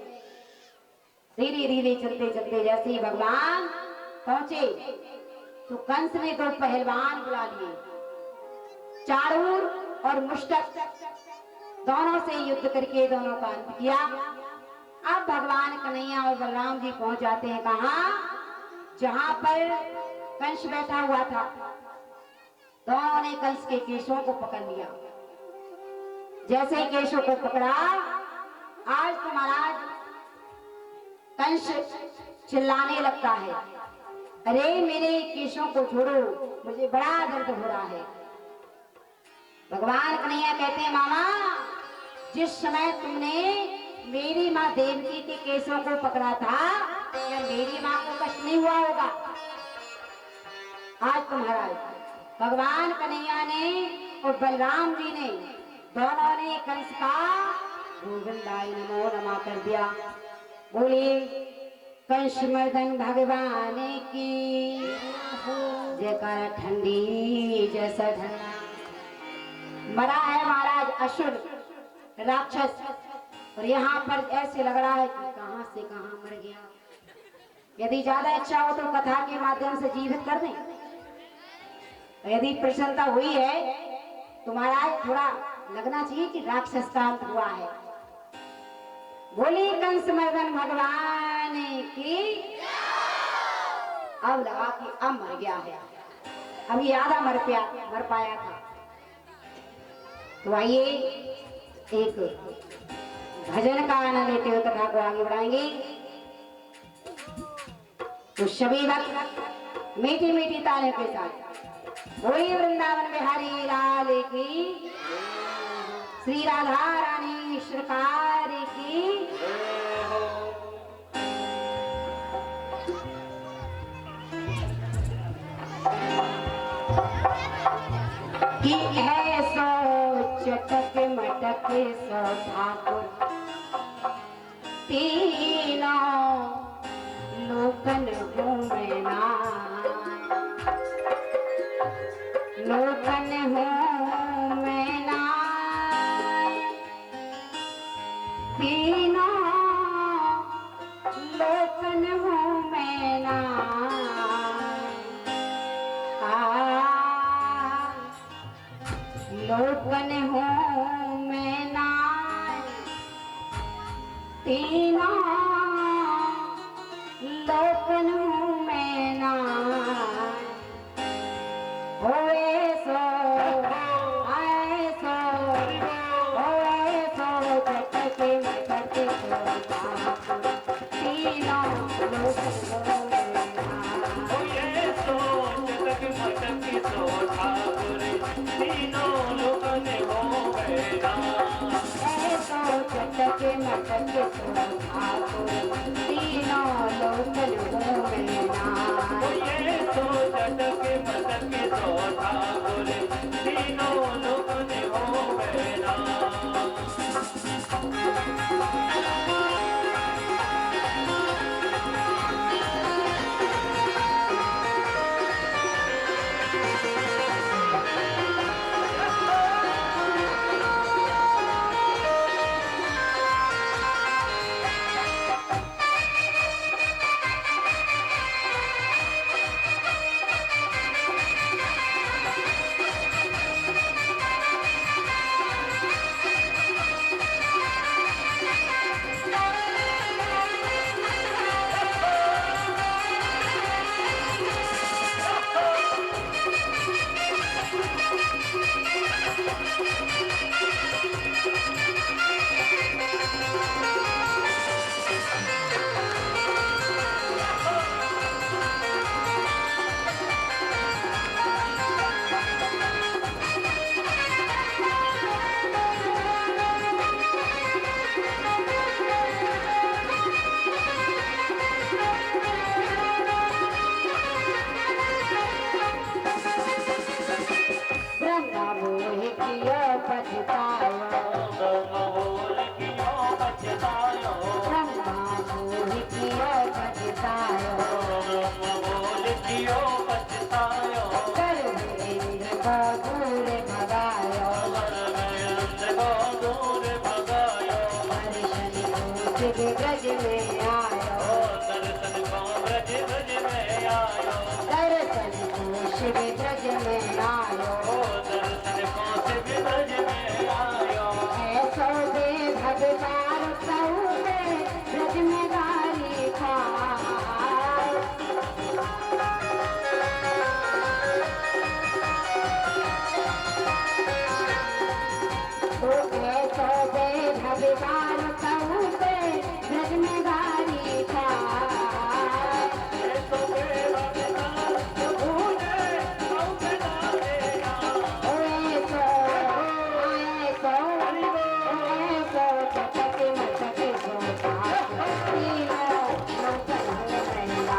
धीरे धीरे चलते चलते जैसे ही भगवान पहुंचे तो कंस ने दो पहलवान बुला लिए, चाणूर और मुष्टक, दोनों से युद्ध करके दोनों का अंत किया। अब भगवान कन्हैया और बलराम जी पहुंच जाते हैं कहाँ, जहां पर कंस बैठा हुआ था। दोनों ने कंस के केशों को पकड़ लिया। जैसे ही केशों को पकड़ा, आज तो महाराज कंस चिल्लाने लगता है, अरे मेरे केशों को छोड़ो, मुझे बड़ा दर्द हो रहा है। भगवान कन्हैया कहते हैं, मामा जिस समय तुमने मेरी माँ देवकी के केशों को पकड़ा था, क्या मेरी माँ को कष्ट नहीं हुआ होगा? आज तो महाराज भगवान कन्हैया ने और बलराम जी ने दोनों ने कंस का गोविंदाय नमो नमः कर दिया। बोले कंस मर्दन भगवान की जयकार, ठंडी जैसा ठंडा। मरा है महाराज असुर राक्षस, और यहाँ पर ऐसे लग रहा है कि कहां से कहां मर गया। यदि ज्यादा इच्छा हो तो कथा के माध्यम से जीवित कर दें। यदि प्रसन्नता हुई है तो महाराज थोड़ा लगना चाहिए कि राक्षस का अंत हुआ है। बोली कंस मर्दन भगवान की। अब लगा कि अब मर गया है, अभी आधा मर पाया था। तो आइए एक भजन का आनंद लेते हुए कथा को आगे बढ़ाएंगे। तो सभी भक्त मीठी मीठी तालियों के साथ बोलिए वृंदावन बिहारी लाल की, श्री राधा रानी सरकार की। कि है सो चटक मटक सो ठाकुर, तीनों लोकन घूमना, लोकन घूमना, तीनों लोकन घूमना। लोकन घूमना, तीनों लोकन घूमना। होए सो आए सो, होए सो जटके मटके सो, तीनों लोकन घूमना। होए सो जटके मटके सो ठाकुर, तीनों लोकन घूमना। ऐसो जटके मटके सो ठाकुर, तीनों लोकन घूमना। होए सो जटके मटके सो ठाकुर, तीनों लोकन घूमना। में आयो, दर्शन को ब्रज ब्रज में आयो, दर्शन को शिव ब्रज में आयो, दर्शन को शिव ब्रज में आयो। ऐसो दे भगवान कहूँ ब्रज में गारी खाए, तो ऐसो दे भगवान कहूँ ब्रज में गारी खाए, तो मेरा विचार भूले औके डालेगा। ऐसो ऐसो ऐसो चटक मटक सोता तीनों लोकन हो गया।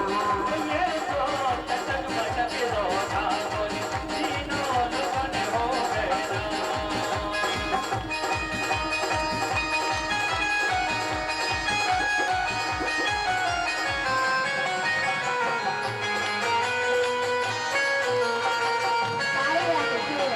ये तो चटक मटक रोता बोली, तीनों लोगन हो गया। सारे आके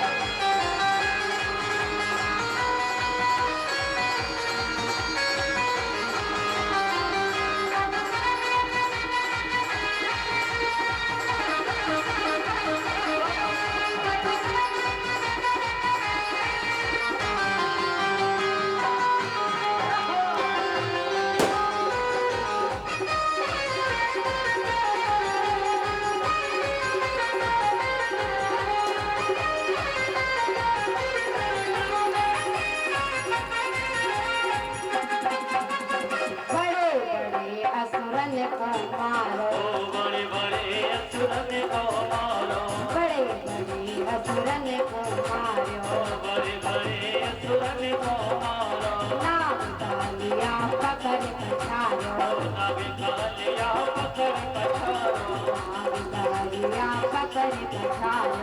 बड़े बड़े असुरन को मारो, ओ बड़े बड़े असुरन को मारो, बड़े बड़े असुरन को मारो, बड़े बड़े असुरन को मारो। नाम डालिया पकड़ पछाड़ो, नाग कालिया पकड़ पछाड़ो, नाम डालिया पकड़ पछाड़ो,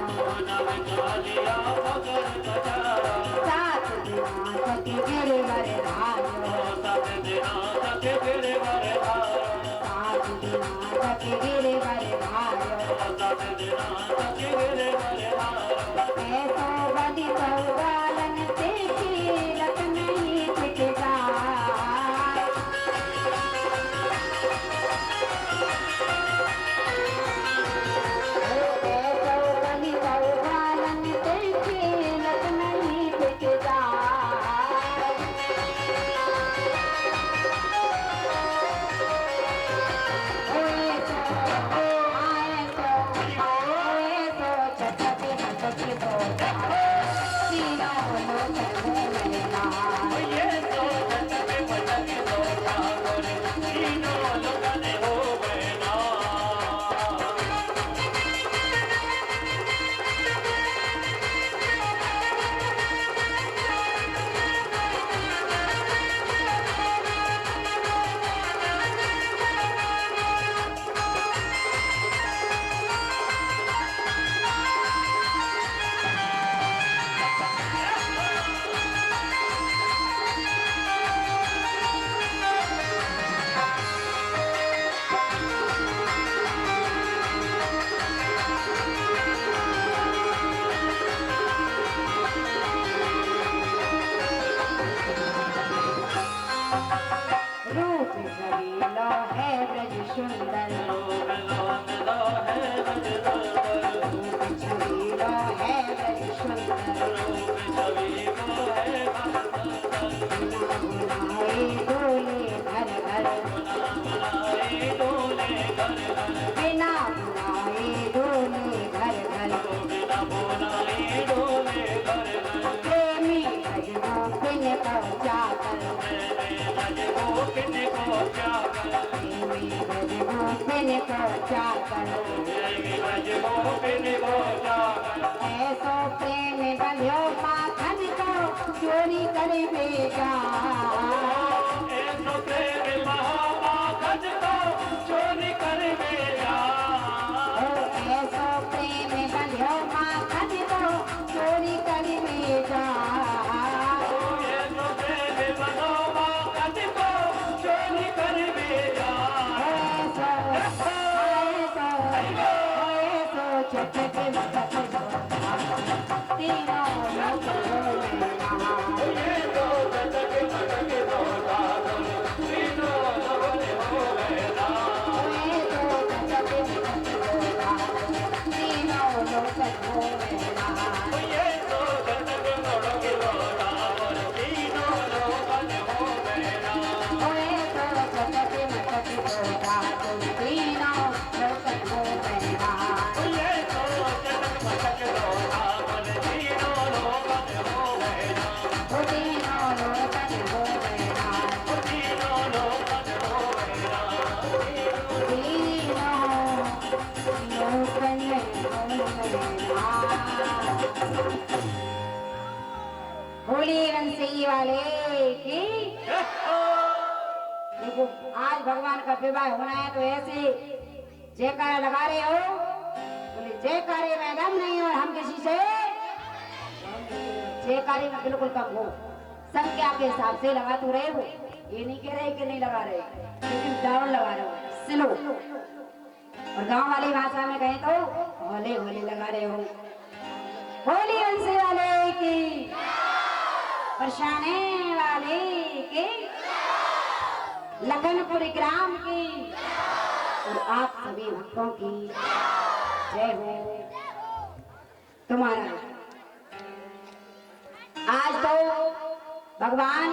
नाग कालिया पकड़ पछाड़ो। सात दिना तक गिरवर धारो, सात दिना तक गिरवर धारो, सात दिना तक गिरवर धारो, सात दिना तक गिरवर धारो। ऐसो बड़ी बहुगालन से कीरत नहीं छिट जाए, ऐसो बड़ी बहुगालन से कीरत नहीं छिट जाए, ऐसो चटक मटक सोता तीनों लोकन हो गया। ये तो चटक मटक सोता बोले, तीनों लोगन हो गया। रूप सरीलो है ब्रज सुंदर, लोग लोग है ब्रज सुंदर, रूप सरीलो है ब्रज सुंदर, रूप छवि को है भक्त सुंदर। बिना बुलाए डोले घर घर, बुलाए डोले घर घर, बिना बुलाए डोले घर घर, बिना बुलाए डोले घर घर। प्रेमी भजनों बिन पहुँचा कर, मेरे ब्रज गोपिन को क्या कर, प्रेमी भजनों बिन पहुँचा कर, मेरे ब्रज गोपिन को क्या कर। ऐसो प्रेम बंध्यो माखन को चोरी कर भेजा, ऐसो प्रेम महामाखन को चोरी कर मेरा। ऐसो प्रेम बंध्यो माखन को चोरी कर भेजा, ऐसो प्रेम महामाखन को चोरी कर मेरा। ऐसो ऐसो ऐसो चटक मटक सोता तीनों लोग हो गया। ये तो चटक मटक होली बंसी वाले की देखो, आज भगवान का विवाह होना है तो ऐसे जयकारा लगा रहे हो। बोले जयकारे में दम नहीं और हम किसी से जयकारे में बिल्कुल कम हो, संख्या के हिसाब से लगा तो रहे हो, ये नहीं कह रहे कि नहीं लगा रहे, लेकिन दौड़ लगा रहे हो, स्लो। और गांव वाली भाषा में कहें तो होले होले लगा रहे हो। होली बंसी वाले की, बरसाने वाले की, लखनपुर ग्राम की और आप सभी भक्तों की जय हो। तुम्हारा आज तो भगवान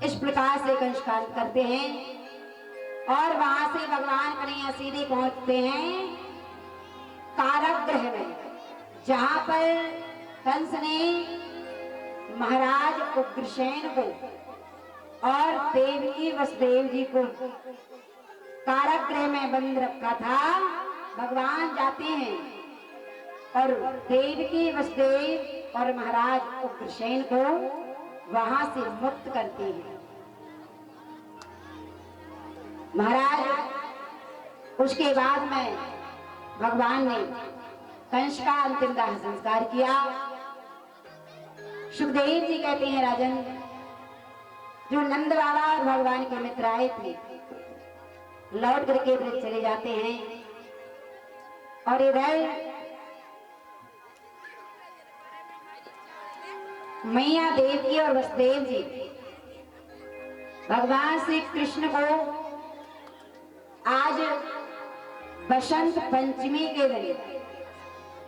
इस प्रकार से कंष्कार करते हैं और वहां से भगवान कन्हैया सीधे पहुंचते हैं कारागृह में, जहां पर कंस ने महाराज उग्रसेन को और देवी वसुदेव जी को कारागृह में बंद रखा था। भगवान जाते हैं और देवकी वसुदेव और महाराज उग्रसेन को वहां से मुक्त करते हैं। महाराज उसके बाद में भगवान ने कंस का अंतिम दाह संस्कार किया। सुखदेव जी कहते हैं राजन, जो नंद बाबा और भगवान के मित्र आए थे लौट करके ब्रज चले जाते हैं और इधर मैया देवकी और वसुदेव जी भगवान श्री कृष्ण को आज बसंत पंचमी के दिन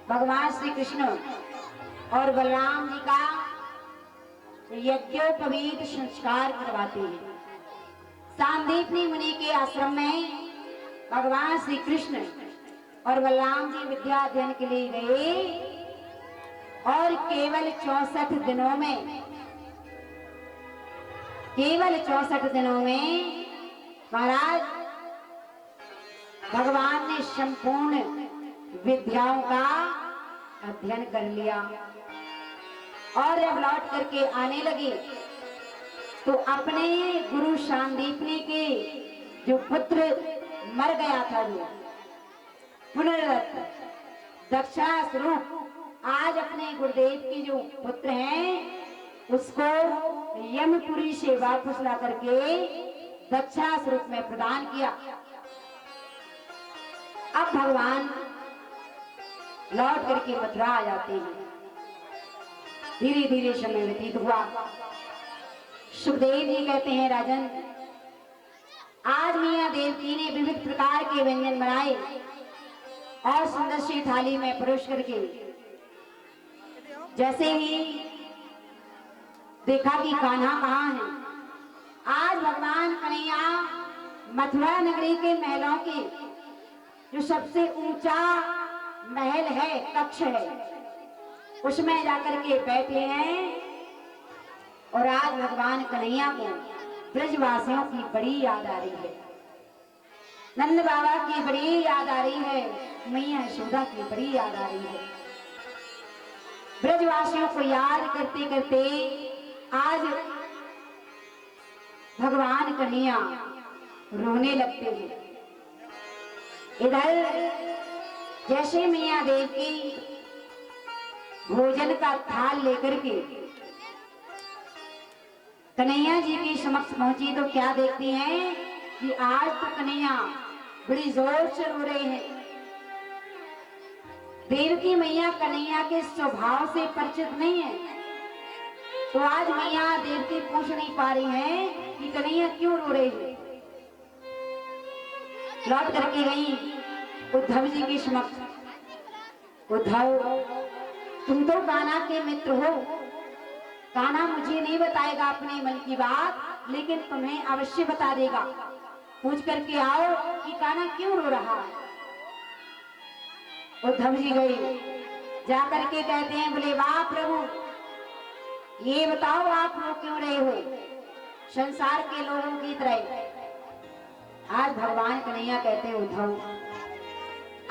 भगवान श्री कृष्ण और बलराम जी का यज्ञोपवीत संस्कार करवाते हैं। सांदीपनी मुनि के आश्रम में भगवान श्री कृष्ण और बलराम जी विद्या अध्ययन के लिए गए और केवल 64 दिनों में महाराज भगवान ने संपूर्ण विद्याओं का अध्ययन कर लिया और जब लौट करके आने लगे तो अपने गुरु सांदीपनी के जो पुत्र मर गया था, जो पुनर्रत दक्षिणा स्वरूप आज अपने गुरुदेव के जो पुत्र हैं उसको यमपुरी से वापस ला करके दक्षिणा स्वरूप में प्रदान किया। अब भगवान लौट करके मथुरा आ जाते हैं। धीरे धीरे समय व्यतीत हुआ। सुखदेव जी कहते हैं राजन, आज मैया देवकी ने विविध प्रकार के व्यंजन बनाए और सुंदर सी थाली में परोस करके जैसे ही देखा कि कान्हा कहाँ है, आज भगवान कन्हैया मथुरा नगरी के महलों के जो सबसे ऊंचा महल है, कक्ष है, उसमें जाकर के बैठे हैं और आज भगवान कन्हैया को ब्रजवासियों की बड़ी याद आ रही है, नंद बाबा की बड़ी याद आ रही है, मैया यशोदा की बड़ी याद आ रही है। ब्रजवासियों को याद करते करते आज भगवान कन्हैया रोने लगते हैं। इधर जैसे मैया देवकी भोजन का थाल लेकर के कन्हैया जी के समक्ष पहुंची तो क्या देखती हैं कि आज तो कन्हैया बड़ी जोर से रो रहे हैं। देवकी मैया कन्हैया के स्वभाव से परिचित नहीं है, तो आज मैया देवकी पूछ नहीं पा रही हैं कि कन्हैया क्यों रो रहे हैं। लौट करके गई उद्धव जी के समक्ष। उद्धव, तुम तो कान्हा के मित्र हो, कान्हा मुझे नहीं बताएगा अपने मन की बात, लेकिन तुम्हें अवश्य बता देगा। पूछ करके आओ कि कान्हा क्यों रो रहा है। उद्धव जी गए, जाकर के कहते हैं, बोले वाह प्रभु, ये बताओ आप लोग क्यों रहे हो संसार के लोगों की तरह। आज भगवान कन्हैया कहते हैं, उद्धव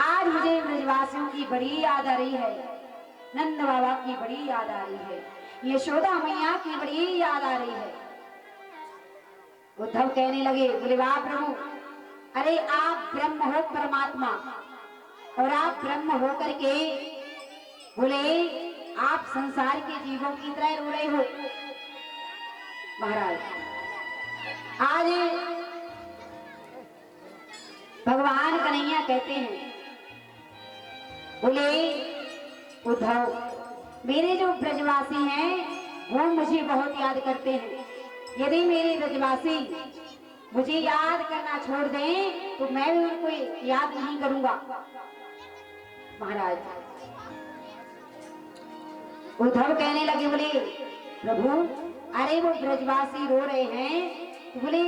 आज आज मुझे ब्रजवासियों की बड़ी याद आ रही है, नंद बाबा की बड़ी याद आ रही है, यशोदा मैया की बड़ी याद आ रही है। उद्धव कहने लगे, बोले वाह प्रभु, अरे आप ब्रह्म हो परमात्मा, और आप ब्रह्म हो करके बोले आप संसार के जीवों की तरह रो रहे हो। महाराज आज भगवान कन्हैया कहते हैं, बोले उद्धव, मेरे जो ब्रजवासी हैं वो मुझे बहुत याद करते हैं। यदि मेरे ब्रजवासी मुझे याद करना छोड़ दें तो मैं भी उनको याद नहीं करूंगा। महाराज उद्धव कहने लगे, बोले प्रभु, अरे वो ब्रजवासी रो रहे हैं तो बोले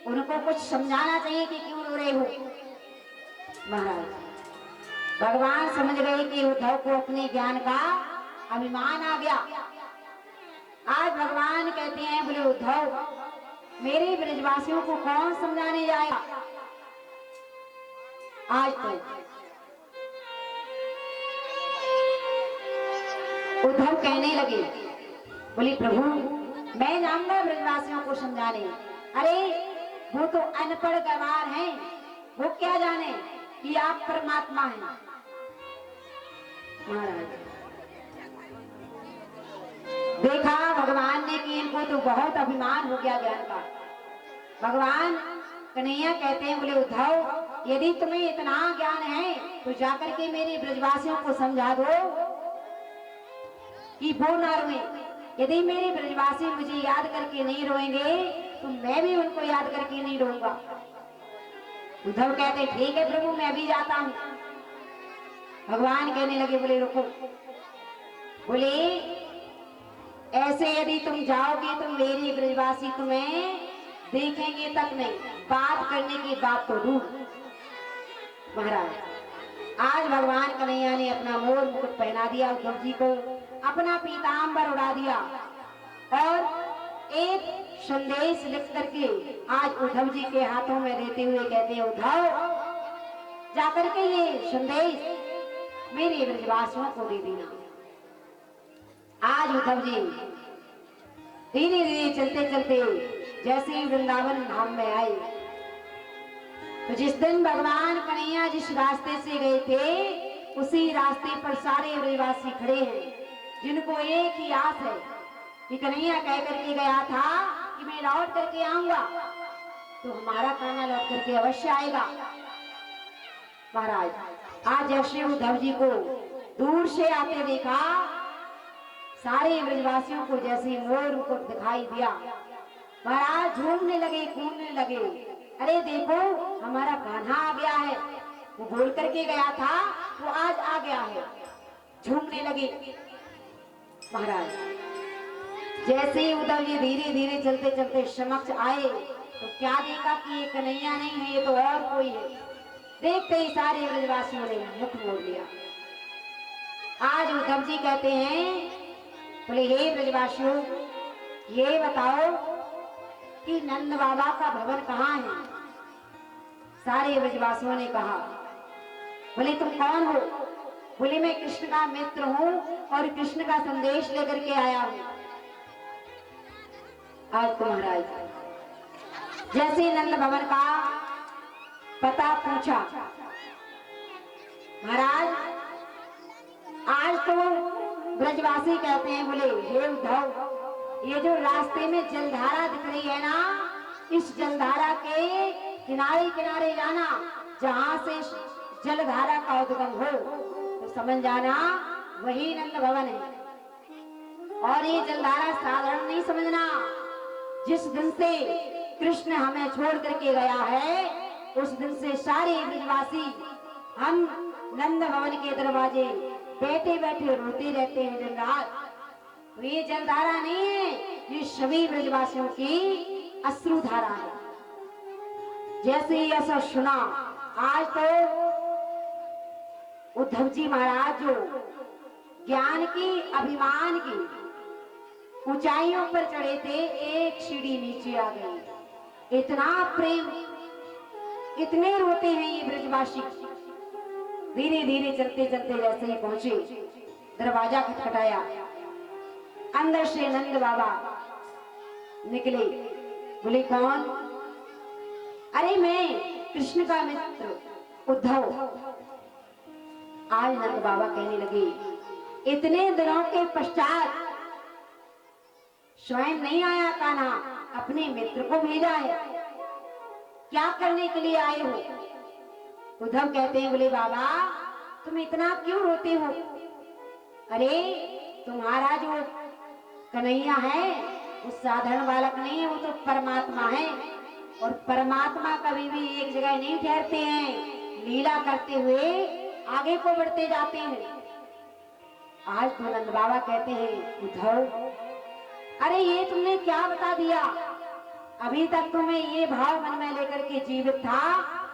उनको कुछ समझाना चाहिए कि क्यों रो रहे हो। महाराज भगवान समझ गए कि उद्धव को अपने ज्ञान का अभिमान आ गया। आज भगवान कहते हैं, बोले उद्धव, मेरे ब्रजवासियों को कौन समझाने जाएगा। आज तो उद्धव कहने लगे, बोले प्रभु, मैं जाऊंगा ब्रजवासियों को समझाने। अरे वो तो अनपढ़ गवार हैं, वो क्या जाने कि आप परमात्मा हैं। महाराज देखा भगवान ने कि इनको तो बहुत अभिमान हो गया ज्ञान का। भगवान कन्हैया कहते हैं, बोले उद्धव, यदि तुम्हें इतना ज्ञान है तो जाकर के मेरे ब्रजवासियों को समझा दो कि वो ना रोए। यदि मेरे ब्रजवासी मुझे याद करके नहीं रोएंगे तो मैं भी उनको याद करके नहीं रोऊंगा। उद्धव कहते, ठीक है प्रभु, मैं भी जाता हूं। भगवान कहने लगे, बोले रुको, बोले ऐसे यदि तुम जाओगे तो मेरे ब्रजवासी तुम्हें देखेंगे तक नहीं, बात करने की बात तो दूर। महाराज आज भगवान कन्हैया ने अपना मोर मुकुट पहना दिया उद्धव जी को, अपना पीतांबर उड़ा दिया और एक संदेश लिख करके आज उद्धव जी के हाथों में देते हुए कहते हैं, उद्धव जाकर के ये संदेश मेरे ब्रजवासियों को दे देना। आज उद्धव जी धीरे धीरे चलते चलते जैसे ही वृंदावन धाम में आए तो जिस दिन भगवान कन्हैया जिस रास्ते से गए थे उसी रास्ते पर सारे ब्रजवासी खड़े हैं, जिनको एक ही आस है कि कन्हैया कह करके गया था कि मैं लौट करके आऊंगा तो हमारा कान्हा लौट करके अवश्य आएगा। महाराज आज जैसे उद्धव जी को दूर से आते देखा, सारे ब्रजवासियों को जैसे मोर को दिखाई दिया, महाराज झूमने लगे, कूदने लगे। अरे देखो हमारा कान्हा आ गया है, वो बोल करके गया था वो आज आ गया है, झूमने लगे। महाराज जैसे ही उद्धव जी धीरे धीरे चलते चलते समक्ष आए तो क्या देखा कि ये कन्हैया नहीं है, ये तो और कोई है। देखते ही सारे ब्रजवासियों ने मुख मोड़ लिया। आज उद्धव जी कहते हैं, बोले हे ब्रजवासियों, ये बताओ कि नंद बाबा का भवन कहाँ है। सारे ब्रजवासियों ने कहा, बोले तुम कौन हो। बोले मैं कृष्ण का मित्र हूँ और कृष्ण का संदेश लेकर के आया हूँ। आज तो महाराज जैसे नंद भवन का पता पूछा, महाराज आज तो ब्रजवासी कहते हैं, बोले हे उद्धव, ये जो रास्ते में जलधारा दिख रही है ना, इस जलधारा के किनारे किनारे जाना, जहां से जलधारा का उद्गम हो तो समझ जाना वही नंद भवन है। और ये जलधारा साधारण नहीं समझना, जिस दिन से कृष्ण हमें छोड़ करके गया है उस दिन से सारे ब्रजवासी हम नंद भवन के दरवाजे बैठे बैठे रोते रहते हैं दिन रात। तो ये जलधारा नहीं है, ये सभी ब्रजवासियों की अश्रुधारा है। जैसे ही ऐसा सुना, आज तो उद्धव जी महाराज जो ज्ञान की अभिमान की ऊंचाइयों पर चढ़े थे, एक सीढ़ी नीचे आ गए। इतना प्रेम, इतने रोते हैं ये ब्रजवासी। धीरे धीरे चलते चलते जैसे ही पहुंचे, दरवाजा खटखटाया। अंदर से नंद बाबा निकले। बोले कौन? अरे मैं कृष्ण का मित्र उद्धव। आज नंद बाबा कहने लगे, इतने दिनों के पश्चात स्वयं नहीं आया कान्हा, अपने मित्र को भेजा है, क्या करने के लिए आए हो? उद्धव कहते हैं, बोले बाबा तुम इतना क्यों रोते हो? अरे तुम्हारा जो कन्हैया है वो साधारण बालक नहीं है, वो तो परमात्मा है, और परमात्मा कभी भी एक जगह नहीं ठहरते हैं, लीला करते हुए आगे को बढ़ते जाते हैं। आज तो नंद बाबा कहते हैं, उद्धव अरे ये तुमने क्या बता दिया? अभी तक तुम्हें ये भाव मन में लेकर के जीवित था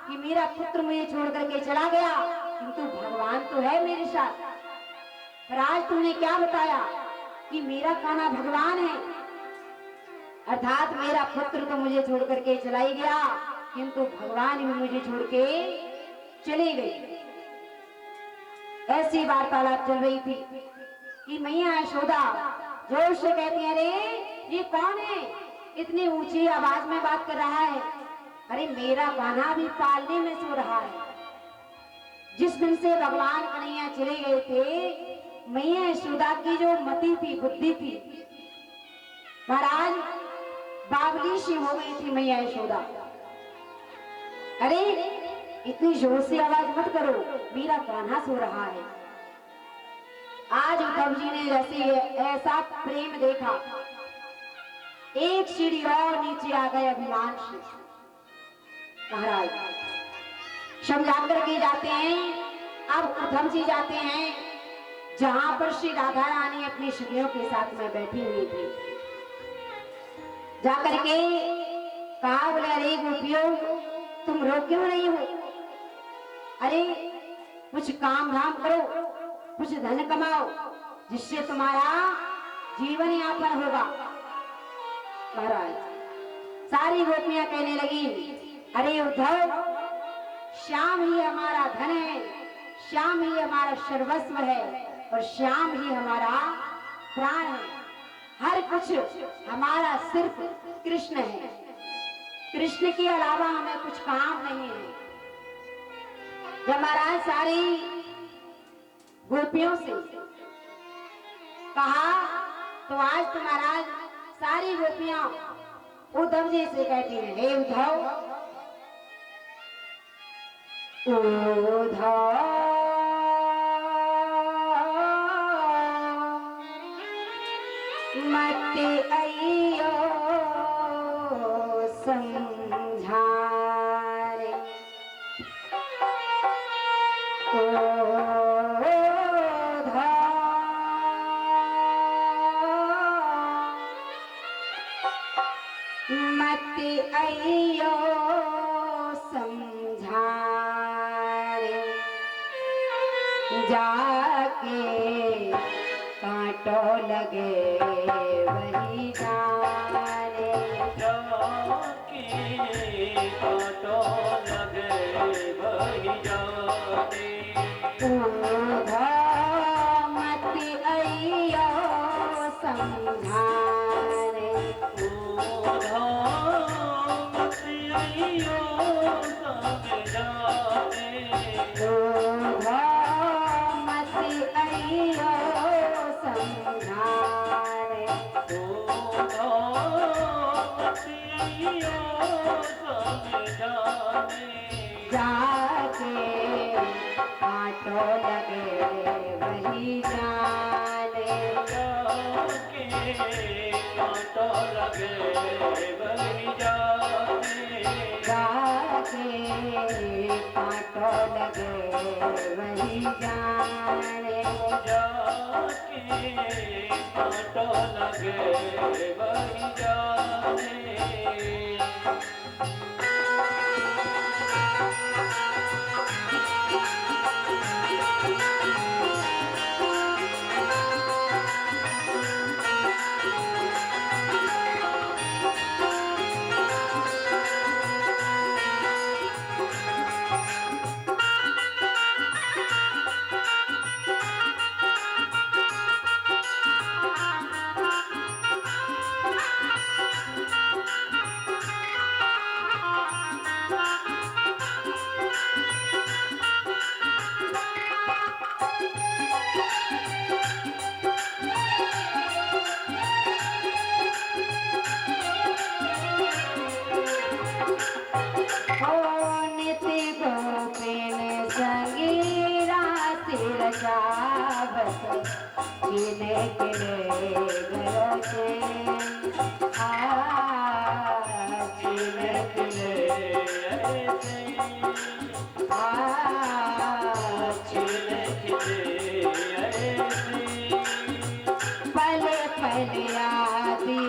कि मेरा पुत्र मुझे छोड़ करके चला गया, किंतु भगवान तो है मेरे साथ। पर आज तुमने क्या बताया कि मेरा कान्हा भगवान है, अर्थात मेरा पुत्र तो मुझे छोड़ करके चला ही गया, किंतु भगवान भी मुझे छोड़ के चले गए। ऐसी वार्तालाप चल रही थी कि मैया यशोदा जोर से कहती है, अरे ये कौन है, इतनी ऊंची आवाज में बात कर रहा है? अरे मेरा कान्हा भी पालने में सो रहा है। जिस दिन से भगवान कन्हैया चले गए थे, मैया यशोदा की जो मति थी, बुद्धि थी, महाराज बावली सी हो गई थी मैया यशोदा। अरे इतनी जोर से आवाज मत करो, मेरा कान्हा सो रहा है। आज उद्धव जी ने जैसे ऐसा प्रेम देखा, एक सीढ़ी और नीचे आ गए अभिमान से। महाराज समझा करके जाते हैं। अब उद्धव जी जाते हैं जहां पर श्री राधा रानी अपनी सखियों के साथ में बैठी हुई थी। जाकर के कहा, बोले अरे गोपियों तुम रो क्यों नहीं हो? अरे कुछ काम धाम करो, कुछ धन कमाओ, जिससे तुम्हारा जीवन यापन होगा। महाराज सारी गोपियां कहने लगी, अरे उद्धव श्याम ही हमारा धन है, श्याम ही हमारा सर्वस्व है, और श्याम ही हमारा प्राण है। हर कुछ हमारा सिर्फ कृष्ण है, कृष्ण के अलावा हमें कुछ काम नहीं है। जब महाराज सारी गोपियों से कहा तो आज तो महाराज सारी गोपियां उद्धव जी से कहती हैं, हे उद्धव, उद्धव मत आइयो समझारे, मत आइयो समझारे, जाके कांटो लगे वही जाने, जाके कांटो लगे वही जाने। उद्धव मत आइयो समझारे, उद्धव मत आइयो समझारे, उद्धव मत आइयो समझारे, जाके कांटो लगे वही जाने, कांटो लगे वही जाने, जाके कांटो लगे वही जाने, जाके कांटो लगे वही जाने। जावत जीने के घरों से जीने के पले पले आदि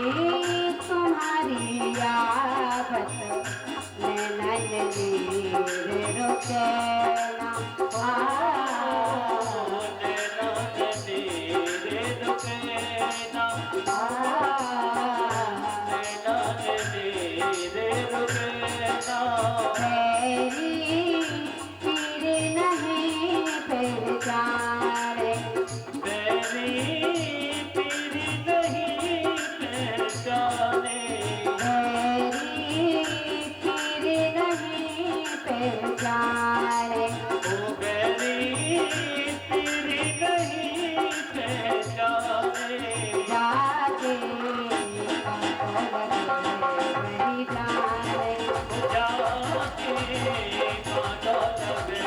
तुम्हारी आवत नैनन नीर रुके ना तेरी पीर नहीं पहचाने तेरी पीर नहीं पहचाने जाके वही जाने जाके कांटो लगे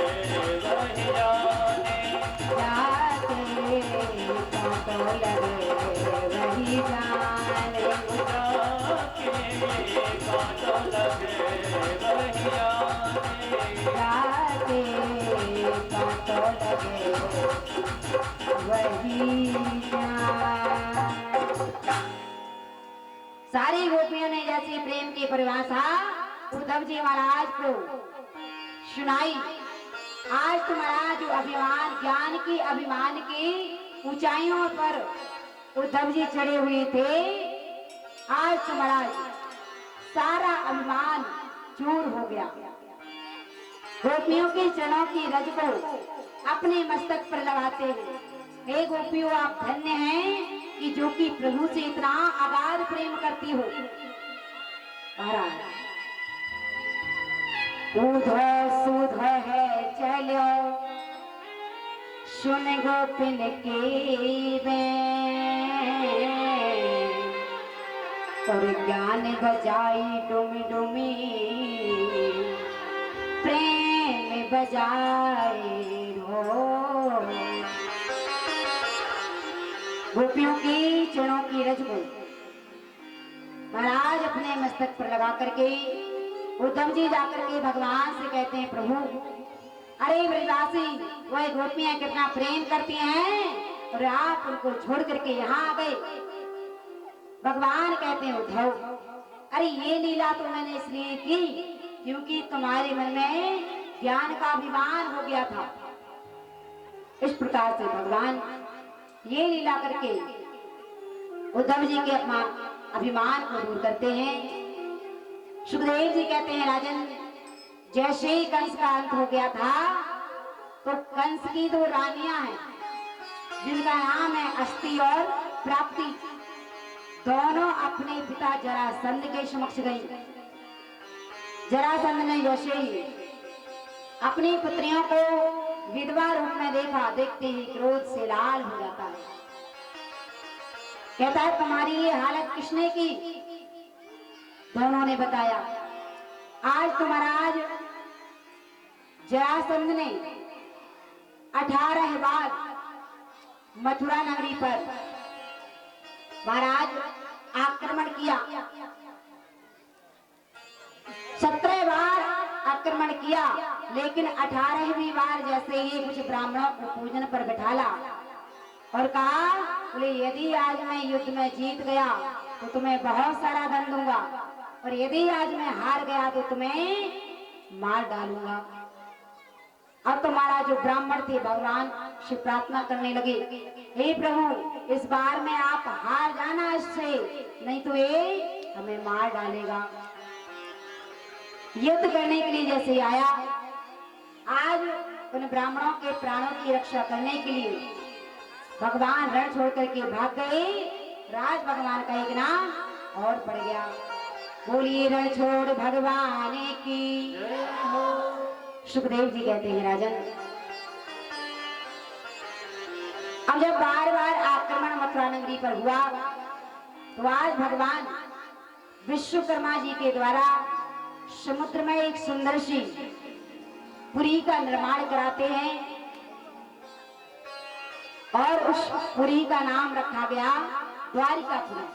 वही जाने जाके कांटो लगे वही जाने। सारी गोपियों ने जैसे प्रेम की परिभाषा उद्धव जी महाराज को सुनाई। आज तुम्हारा जो अभिमान ज्ञान की अभिमान की ऊंचाइयों पर उद्धव जी चढ़े हुए थे, आज तुम्हारा सारा अभिमान चूर हो गया। गोपियों के चरणों की रज को अपने मस्तक पर लगाते हैं। हे गोपियों, आप धन्य हैं कि जो कि प्रभु से इतना अगाध प्रेम करती हो। महाराज उधो सुध है चलो सुन गोपिन की और ज्ञान बजाई डुमी डुमी प्रेम बजाए रो। गोपियों की चरणों की रज को महाराज अपने मस्तक पर लगा करके उद्धव जी जाकर के भगवान से कहते हैं, प्रभु अरे ब्रजवासी वह गोपियां कितना प्रेम करती हैं और आप उनको छोड़ करके यहाँ आ गए। भगवान कहते हैं, उद्धव अरे ये लीला तो मैंने इसलिए की क्योंकि तुम्हारे मन में ज्ञान का अभिमान हो गया था। इस प्रकार से भगवान ये लीला करके उद्धव जी के अपना अभिमान को दूर करते हैं। सुखदेव जी कहते हैं, राजन जैसे ही कंस का अंत हो गया था तो कंस की दो रानियां हैं जिनका नाम है अस्ति और प्राप्ति, दोनों अपने पिता जरासंध के समक्ष गई। जरासंध ने जैसे ही अपनी पुत्रियों को विधवा रूप में देखा, देखते ही क्रोध से लाल हो जाता है। कहता है, तुम्हारी ये हालत किसने की? दोनों ने बताया, आज तो महाराज जरासंध ने 18 बार मथुरा नगरी पर महाराज आक्रमण किया। 17 बार आक्रमण किया, लेकिन 18वीं बार जैसे ही कुछ ब्राह्मणों को पूजन पर बैठाला और कहा, बोले यदि आज मैं युद्ध में जीत गया तो तुम्हें बहुत सारा धन दूंगा और यदि आज मैं हार गया तो तुम्हें मार डालूंगा। अब तुम्हारा जो ब्राह्मण थे भगवान से प्रार्थना करने लगे, हे प्रभु इस बार में आप हार जाना इससे, नहीं तो ये हमें मार डालेगा। युद्ध करने के लिए जैसे आया, आज उन ब्राह्मणों के प्राणों की रक्षा करने के लिए भगवान रण छोड़ करके भाग गए। राज भगवान का एक नाम और पड़ गया। बोलिए रण छोड़ भगवान की। सुखदेव जी कहते हैं, राजन अब जब बार बार आक्रमण मथुरा नगरी पर हुआ तो आज भगवान विश्वकर्मा जी के द्वारा समुद्र में एक सुंदर सी पुरी का निर्माण कराते हैं। और उस पुरी का नाम रखा गया द्वारिकापुरी।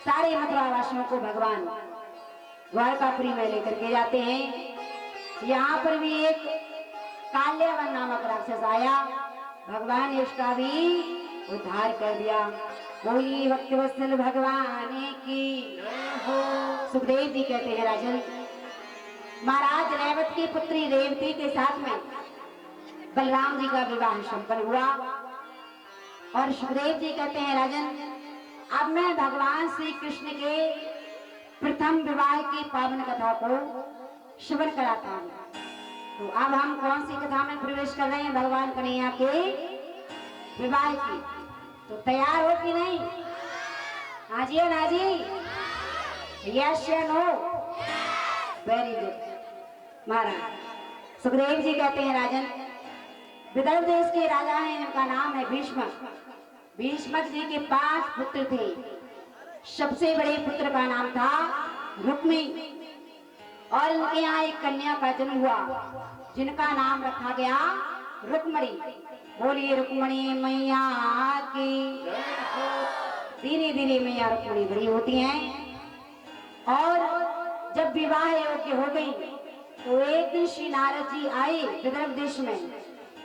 सारे मथुरावासियों को भगवान द्वारकापुरी में लेकर के जाते हैं। यहाँ पर भी एक काल्यावन नामक राक्षस आया, भगवान ने उसका भी उद्धार कर दिया। बोली भक्तवत्सल भगवान की। सुखदेव जी कहते हैं राजन, महाराज रेवत की पुत्री रेवती के साथ में बलराम जी का विवाह संपन्न हुआ। और सुखदेव जी कहते हैं राजन, अब मैं भगवान श्री कृष्ण के प्रथम विवाह की पावन कथा को श्रवण कराता हूँ। तो अब हम कौन सी कथा में प्रवेश कर रहे हैं? भगवान कन्हैया के विवाह की। तो तैयार हो कि नहीं? हाँ जी ना जी? यस या no? Very good. Maharaj Sukhdev ji कहते हैं राजन, विदर्भ देश के राजा हैं, इनका नाम है भीष्मक। भीष्मक जी के 5 पुत्र थे। सबसे बड़े पुत्र का नाम था रुक्मी, और उनके यहाँ एक कन्या का जन्म हुआ जिनका नाम रखा गया रुक्मणी। बोलिए रुक्मणी मैया की। धीरे धीरे मैया रुक्मणी बड़ी होती हैं, और जब विवाह योग्य हो गई तो एक दिन श्री नारद जी आए विदर्भ देश में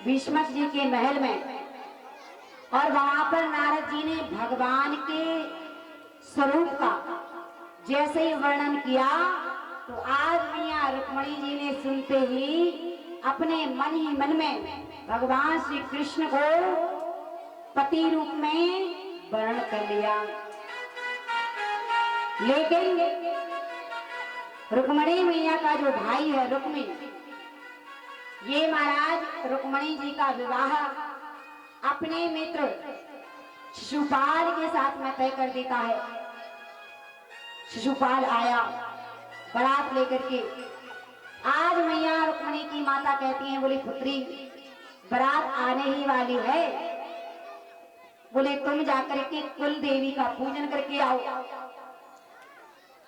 भीष्मक जी के महल में, और वहां पर नारद जी ने भगवान के स्वरूप का जैसे ही वर्णन किया, तो आज मैया रुक्मणी जी ने सुनते ही अपने मन ही मन में भगवान श्री कृष्ण को पति रूप में वर्ण कर लिया। लेकिन रुक्मणी मैया का जो भाई है रुक्मी, ये महाराज रुक्मणी जी का विवाह अपने मित्र शिशुपाल के साथ में तय कर देता है। शिशुपाल आया बारात लेकर के। आज मैया रुक्मणी की माता कहती हैं, बोली पुत्री बारात आने ही वाली है, बोले तुम जाकर के कुल देवी का पूजन करके आओ।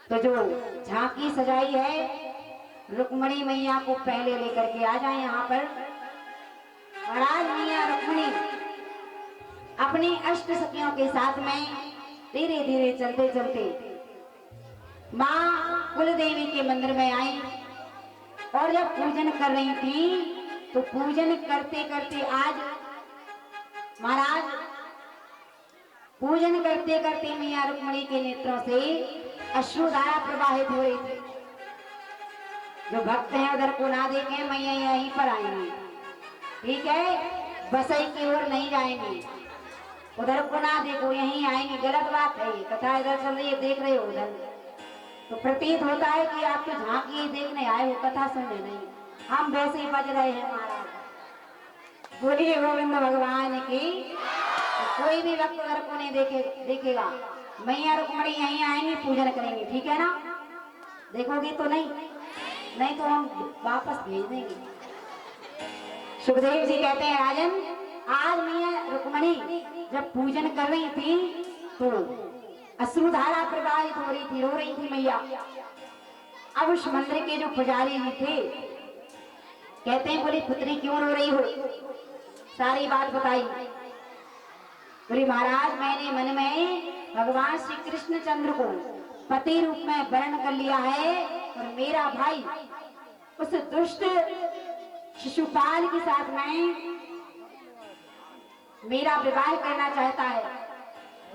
तो जो झांकी सजाई है रुक्मणी मैया को पहले लेकर के आ जाए यहाँ पर। महाराज मैया रुक्मणी अपनी अष्ट सखियों के साथ में धीरे धीरे चलते चलते माँ कुल देवी के मंदिर में आई, और जब पूजन कर रही थी तो पूजन करते करते आज महाराज पूजन करते करते मैया रुक्मणी के नेत्रों से अश्रुधारा प्रवाहित हो रही थी। जो भक्त हैं उधर को ना देखें, मैया यहीं पर आएंगी, ठीक है? बसई की ओर नहीं जाएंगी, उधर को ना देखो, यहीं आएंगे। गलत बात है, कथा इधर चल रही है, देख रहे हो उधर, तो प्रतीत होता है कि आप तो झांकी देखने आए हो, कथा सुनने नहीं। हम वैसे ही बज रहे हैं महाराज। बोलिए गोविंद भगवान की। तो कोई भी वक्त उधर को नहीं देखेगा, मैया रुक्मणी यहीं आएंगी, पूजन करेंगे, ठीक है ना? देखोगे तो नहीं तो हम वापस भेज देंगे। सुखदेव जी कहते हैं राजन, आज मैया रुक्मणी जब पूजन कर रही थी तो अश्रुधारा प्रवाहित हो रही थी, रो रही थी मैया। अब उस मंदिर के जो पुजारी जी थे कहते हैं, बोली पुत्री क्यों रो रही हो? सारी बात बताई। बोली महाराज मैंने मन में भगवान श्री कृष्ण चंद्र को पति रूप में वर्ण कर लिया है, और मेरा भाई उस दुष्ट शिशुपाल के साथ में मेरा विवाह करना चाहता है।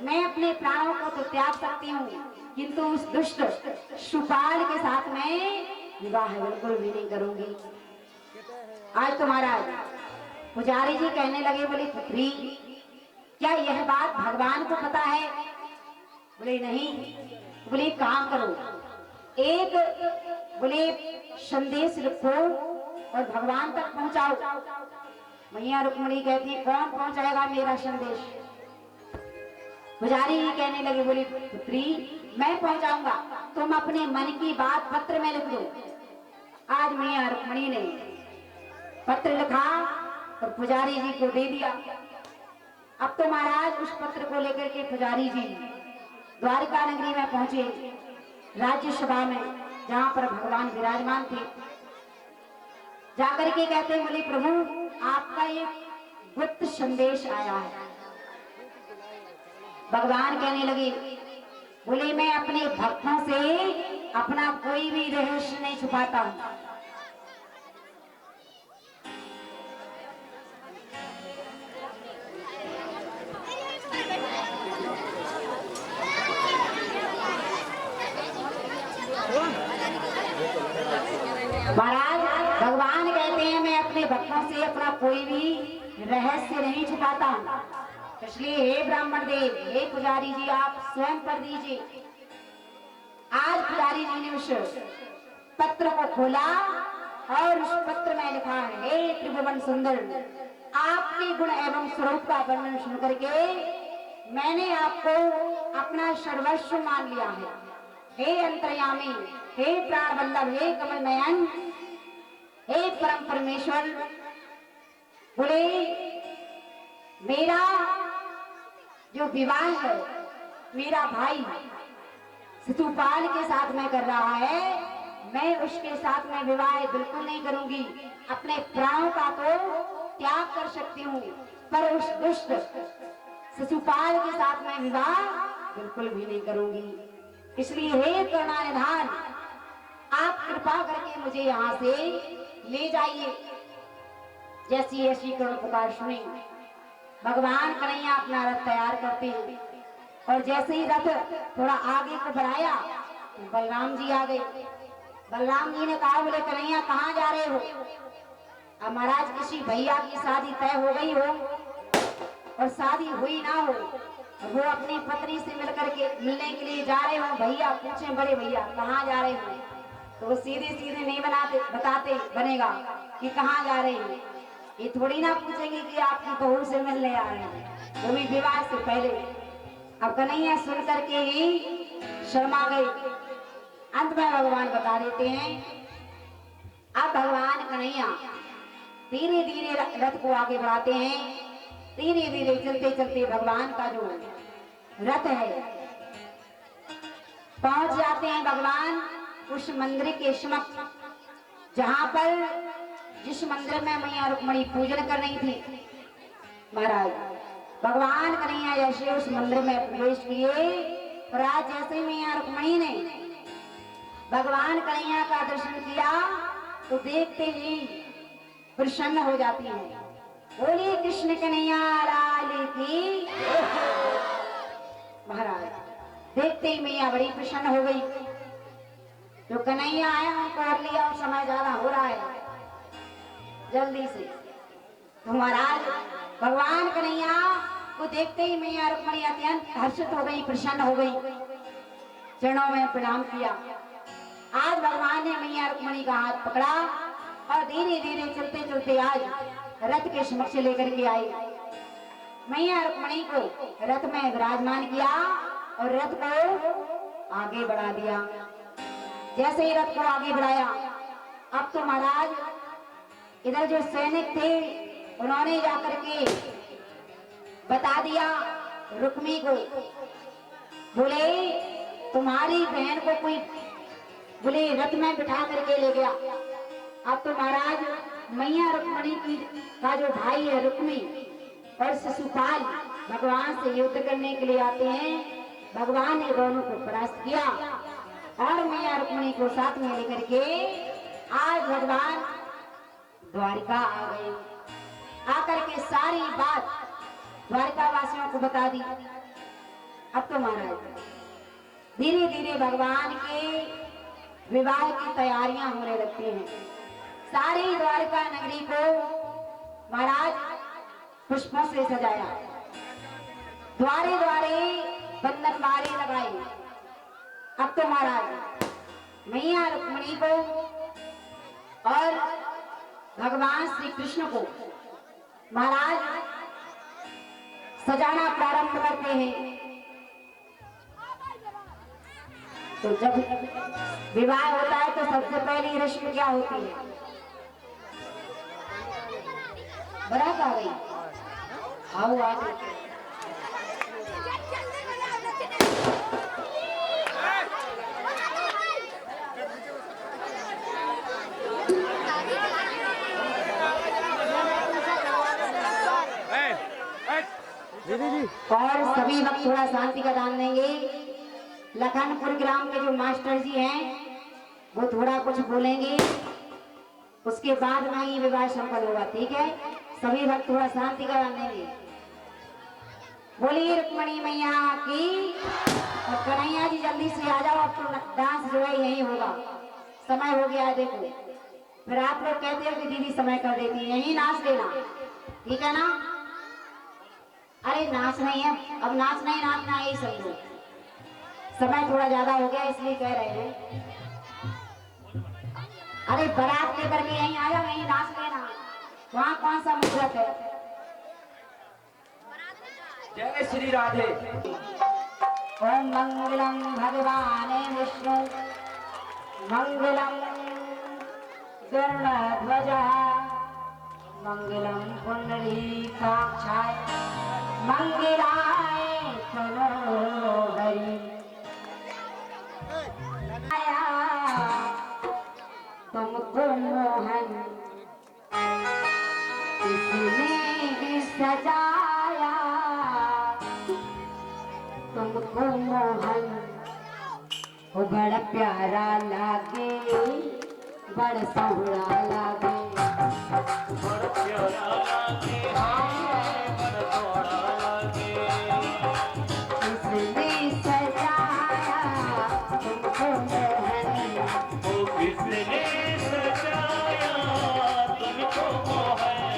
मैं अपने प्राणों को तो त्याग सकती हूँ, किंतु उस दुष्ट शिशुपाल के साथ में विवाह बिल्कुल भी नहीं करूंगी। आज तो महाराज पुजारी जी कहने लगे, बोले पुत्री क्या यह बात भगवान को पता है? बोले नहीं। बोले काम करो, एक बोले संदेश लिखो और भगवान तक पहुंचाओ। मैया रुक्मणी कहती है, कौन पहुंचाएगा मेरा संदेश? पुजारी जी कहने लगे, बोली पुत्री मैं पहुंचाऊंगा, तुम अपने मन की बात पत्र में लिख दो। आज मैया रुक्मणी ने पत्र लिखा और पुजारी जी को दे दिया। अब तो महाराज उस पत्र को लेकर के पुजारी जी द्वारिका नगरी में पहुंचे, राज्यसभा में जहां पर भगवान विराजमान थे। जाकर के कहते हैं, बोले प्रभु आपका एक गुप्त संदेश आया है। भगवान कहने लगे, बोले मैं अपने भक्तों से अपना कोई भी रहस्य नहीं छुपाता हूं। महाराज भगवान कहते हैं मैं अपने भक्तों से अपना कोई भी रहस्य नहीं छुपाता हूं। इसलिए हे ब्राह्मण देव, हे पुजारी जी, आप स्वयं पढ़ दीजिए। आज पुजारी जी ने उस पत्र को खोला और उस पत्र में लिखा है, हे त्रिभुवन सुंदर, आपके गुण एवं स्वरूप का वर्णन सुन करके मैंने आपको अपना सर्वस्व मान लिया है। हे अंतर्यामी, हे प्राण वल्लभ, हे कमल नयन, हे परम परमेश्वर, बोले मेरा जो विवाह है मेरा भाई शिशुपाल के साथ में कर रहा है, मैं उसके साथ में विवाह बिल्कुल नहीं करूंगी। अपने प्राणों का तो त्याग कर सकती हूँ, पर उस दुष्ट शिशुपाल के साथ में विवाह बिल्कुल भी नहीं करूंगी। इसलिए हे करुणानिधान, आप कृपा करके मुझे यहाँ से ले जाइए। जैसी ऐसी करुण पुकार सुनी, भगवान कन्हैया अपना रथ तैयार करते हैं और जैसे ही रथ थोड़ा आगे को बढ़ाया तो बलराम जी आ गए। बलराम जी ने कहा, बोले कन्हैया कहाँ जा रहे हो? अब महाराज किसी भैया की शादी तय हो गई हो और शादी हुई ना हो, वो अपनी पत्नी से मिलने के लिए जा रहे हो, भैया पूछे बड़े भैया कहाँ जा रहे हो, तो वो सीधे सीधे नहीं बताते बनेगा कि कहाँ जा रहे हैं। ये थोड़ी ना पूछेंगे कि आपकी बहू से मिलने आ रहे हैं, वो भी विवाह से पहले। अब कन्हैया सुन करके ही शर्मा गए। अंत में भगवान बता देते हैं, अब भगवान कन्हैया धीरे धीरे रथ को आगे बढ़ाते हैं। धीरे धीरे चलते चलते भगवान का जो रथ है पहुंच जाते हैं भगवान उस मंदिर के समक्ष, जहां पर जिस मंदिर में मैया रुक्मणी पूजन कर रही थी। महाराज भगवान कन्हैया जैसे उस मंदिर में प्रवेश किए, और आज जैसे मैया रुक्मणी ने भगवान कन्हैया का दर्शन किया तो देखते ही प्रसन्न हो जाती है। बोले कृष्ण कन्हैया लाल की। महाराज देखते ही मैया बड़ी प्रसन्न हो गई। जो कन्हैया आया उनको कर लिया और समय ज्यादा हो रहा है, जल्दी से। तो महाराज भगवान कन्हैया को देखते ही मैया रुक्मणी अत्यंत हर्षित हो गई, प्रसन्न हो गई, चरणों में प्रणाम किया। आज भगवान ने मैया रुक्मणी का हाथ पकड़ा और धीरे धीरे चलते चलते आज रथ के समक्ष लेकर के आई। मैया रुक्मणी को रथ में विराजमान किया और रथ को आगे बढ़ा दिया। जैसे ही रथ को आगे बढ़ाया, अब तो महाराज इधर जो सैनिक थे उन्होंने जाकर के बता दिया रुक्मी को, बोले तुम्हारी बहन को कोई बोले रथ में बिठा करके ले गया। अब तो महाराज मैया रुक्मणी का जो भाई है रुक्मी और शिशुपाल भगवान से युद्ध करने के लिए आते हैं। भगवान ने दोनों को परास्त किया और मैया रुक्मणी को साथ में लेकर के आज भगवान द्वारिका आ गए। आकर के सारी बात द्वारिका वासियों को बता दी। अब तो महाराज धीरे धीरे भगवान के विवाह की तैयारियां होने लगती हैं। सारी द्वारिका नगरी को महाराज पुष्पों से सजाया, द्वारे द्वारे बंधन बारे लगाई। अब तो महाराज मैया रुक्मणी को और भगवान श्री कृष्ण को महाराज सजाना प्रारंभ करते हैं। तो जब विवाह होता है तो सबसे पहली रस्म क्या होती है? बारात आ गई, आओ आओ। और सभी भक्त थोड़ा शांति का दान देंगे। लखनपुर ग्राम के जो मास्टर जी हैं वो थोड़ा कुछ बोलेंगे, उसके बाद में ये विवाह संपन्न होगा। ठीक है, सभी भक्त थोड़ा शांति का दान देंगे। बोलिए रुक्मणी मैया की। और कन्हैया जी जल्दी से आ जाओ, अब तो डांस जो है यही होगा, समय हो गया है। देखो फिर आप लोग कहते हो कि दीदी समय कर देती है, यही नाच लेना, ठीक है ना? अरे नाच नहीं है, अब नाच नहीं नाचना, यही समझो। समय थोड़ा ज्यादा हो गया इसलिए कह रहे हैं। अरे बारात लेकर के यहीं आ जाओ, यहीं नाच लेना। वहाँ कौन सा मुहूर्त है? जय श्री राधे। ओम मंगलम भगवाने विष्णु मंगलम गरुड़ध्वजा मंगलम पुंडरीकाक्षाय मंगलाय तनोहरि। आया तुमको मोहन किसने सजाया, तुमको मोहन वो बड़ा प्यारा लागे, बड़ा सोहरा लागे। बड़ा प्यारा लागे, हाय बड़ा सोहरा लागे। किसने सजाया तुमको मोहन, ओ किसने सजाया तुमको मोहन।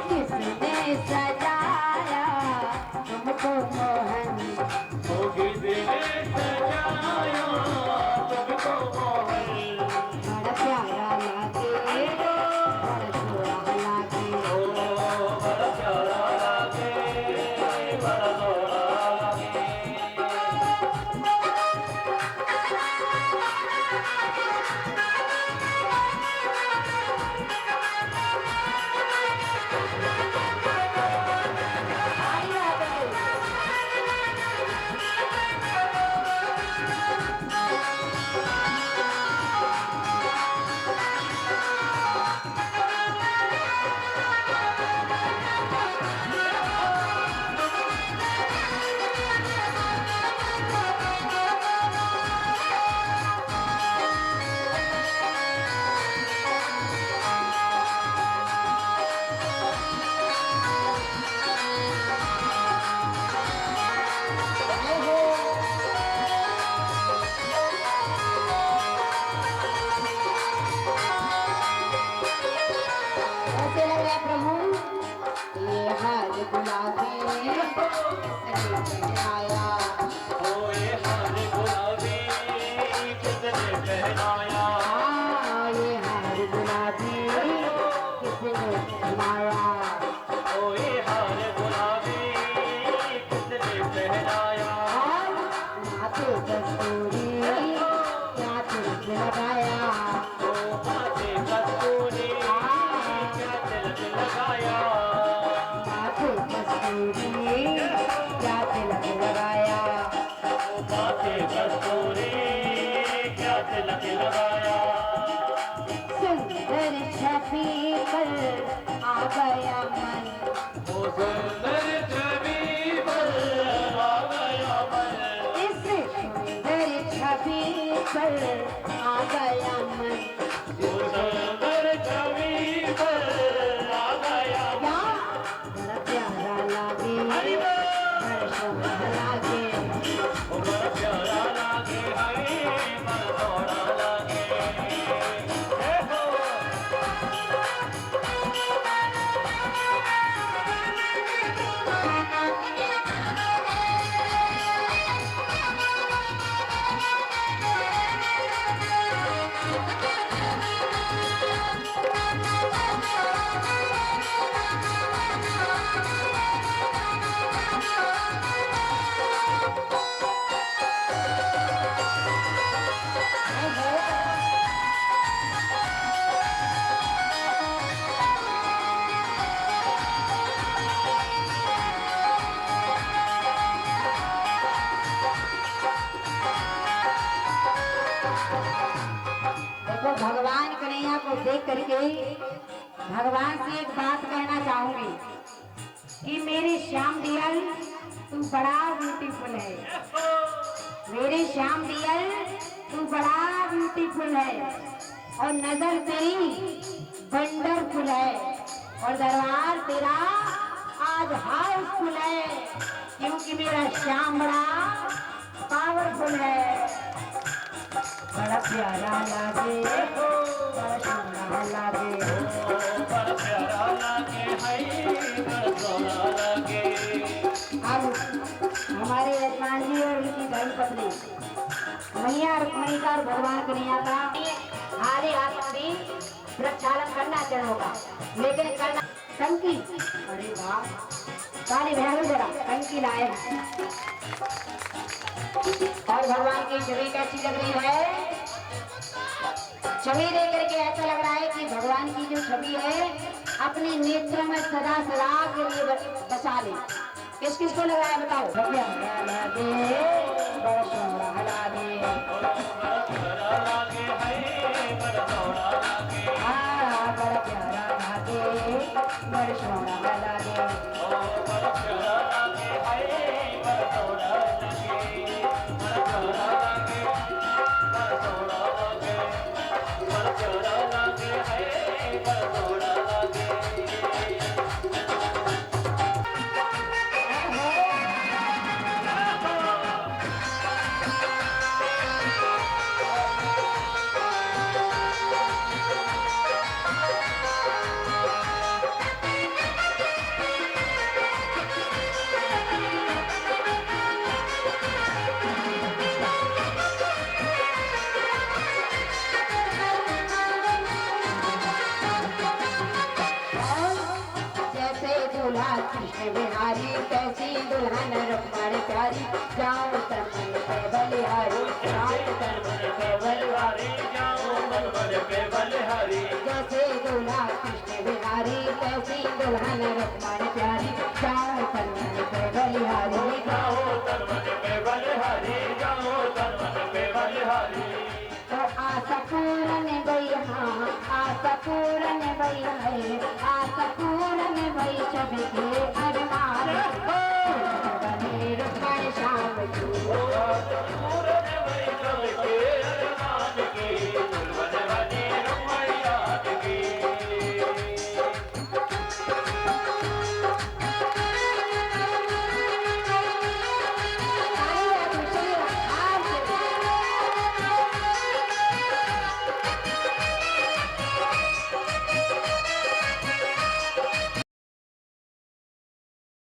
किसने सजाया तुमको मोहन, ओ किसने सजाया तुमको मोहन। बड़ा प्यारा लागे, बड़ा सोहरा लागे। ओ बड़ा प्यारा लागे, बड़ा सोहरा लागे। कैसे लग रहा है प्रभु? ये हार गुलाबी आया, ओ ये हार गुलाबी किसने पहनाया। ये हार गुलाबी किसने बनाया, ओ ये हार गुलाबी किसने पहनाया। माथे कस्तूरी क्या तिलक लगाया, ओ माथे कस्तूरी क्या तिलक लगाया। माथे कस्तूरी क्या तिलक लगाया। ओ माथे कस्तूरी क्या तिलक लगाया। सुंदर छवि पर आ गया मन, ओ सुंदर छवि पर आ गया मन। इस सुंदर छवि पर आ गया मन। ओ सुंदर छवि पर आ गया क्या मन। बड़ा प्यारा लागे, हरि बोल। बड़ा सोहरा लागे। ओ बड़ा प्यारा लागे, हरे बड़ा सोहरा लागे। हे हो। देखो भगवान कन्हैया को देख करके भगवान से एक बात कहना चाहूंगी। कि मेरे श्याम दियल तू बड़ा ब्यूटीफुल है, मेरे श्याम दियल तू बड़ा ब्यूटीफुल है और नजर तेरी वंडरफुल है और दरबार तेरा आज हाउसफुल है क्योंकि मेरा श्याम बड़ा पावरफुल है। बड़ा प्यारा लागे, बड़ा सोना लागे, बड़ा प्यारा लागे है, बड़ा सोना लागे। अब हमारे यजमान जी और उनकी धर्म पत्नी मैया रुक्मणी का और भगवान कन्हैया का हारे हाथों भी प्रक्षालन करना चढ़ होगा, लेकिन करना टंकी, अरे वाह काली भैया जरा टंकी लाए और भगवान की छवि कैसी लग रही है, छवि देख करके ऐसा लग रहा है कि भगवान की जो छवि है अपने नेत्रों में सदा सदा के लिए बसा ले। किस किस को लग रहा है बताओ? बड़ा प्यारा लागे है, बड़ा सोना लागे। बड़ा प्यारा लागे, बड़ा सोना लागे। बड़ा प्यारा लागे, बड़ा सोना लागे। बड़ा प्यारा लागे है, बड़ा सोना लागे। बड़ा प्यारा लागे, बड़ा सोना लागे। बड़ा प्यारा लागे है, बड़ा सोना लागे। कृष्ण बिहारी कैसी दुल्हन रुक्मणी प्यारी, जाओ तन पे बलिहारी, जाओ तन पे बलिहारी, जाओ तन पे बलिहारी। जैसे दूल्हा कृष्ण बिहारी कैसी दुल्हन रुक्मणी प्यारी, जाओ तन पे बलिहारी, जाओ तन पे बलिहारी, जाओ तन पे बलिहारी। तो आशा पूर्ण भैया, आशा पूर्ण भैया है, आशा पूर्ण भैया सबके अरमान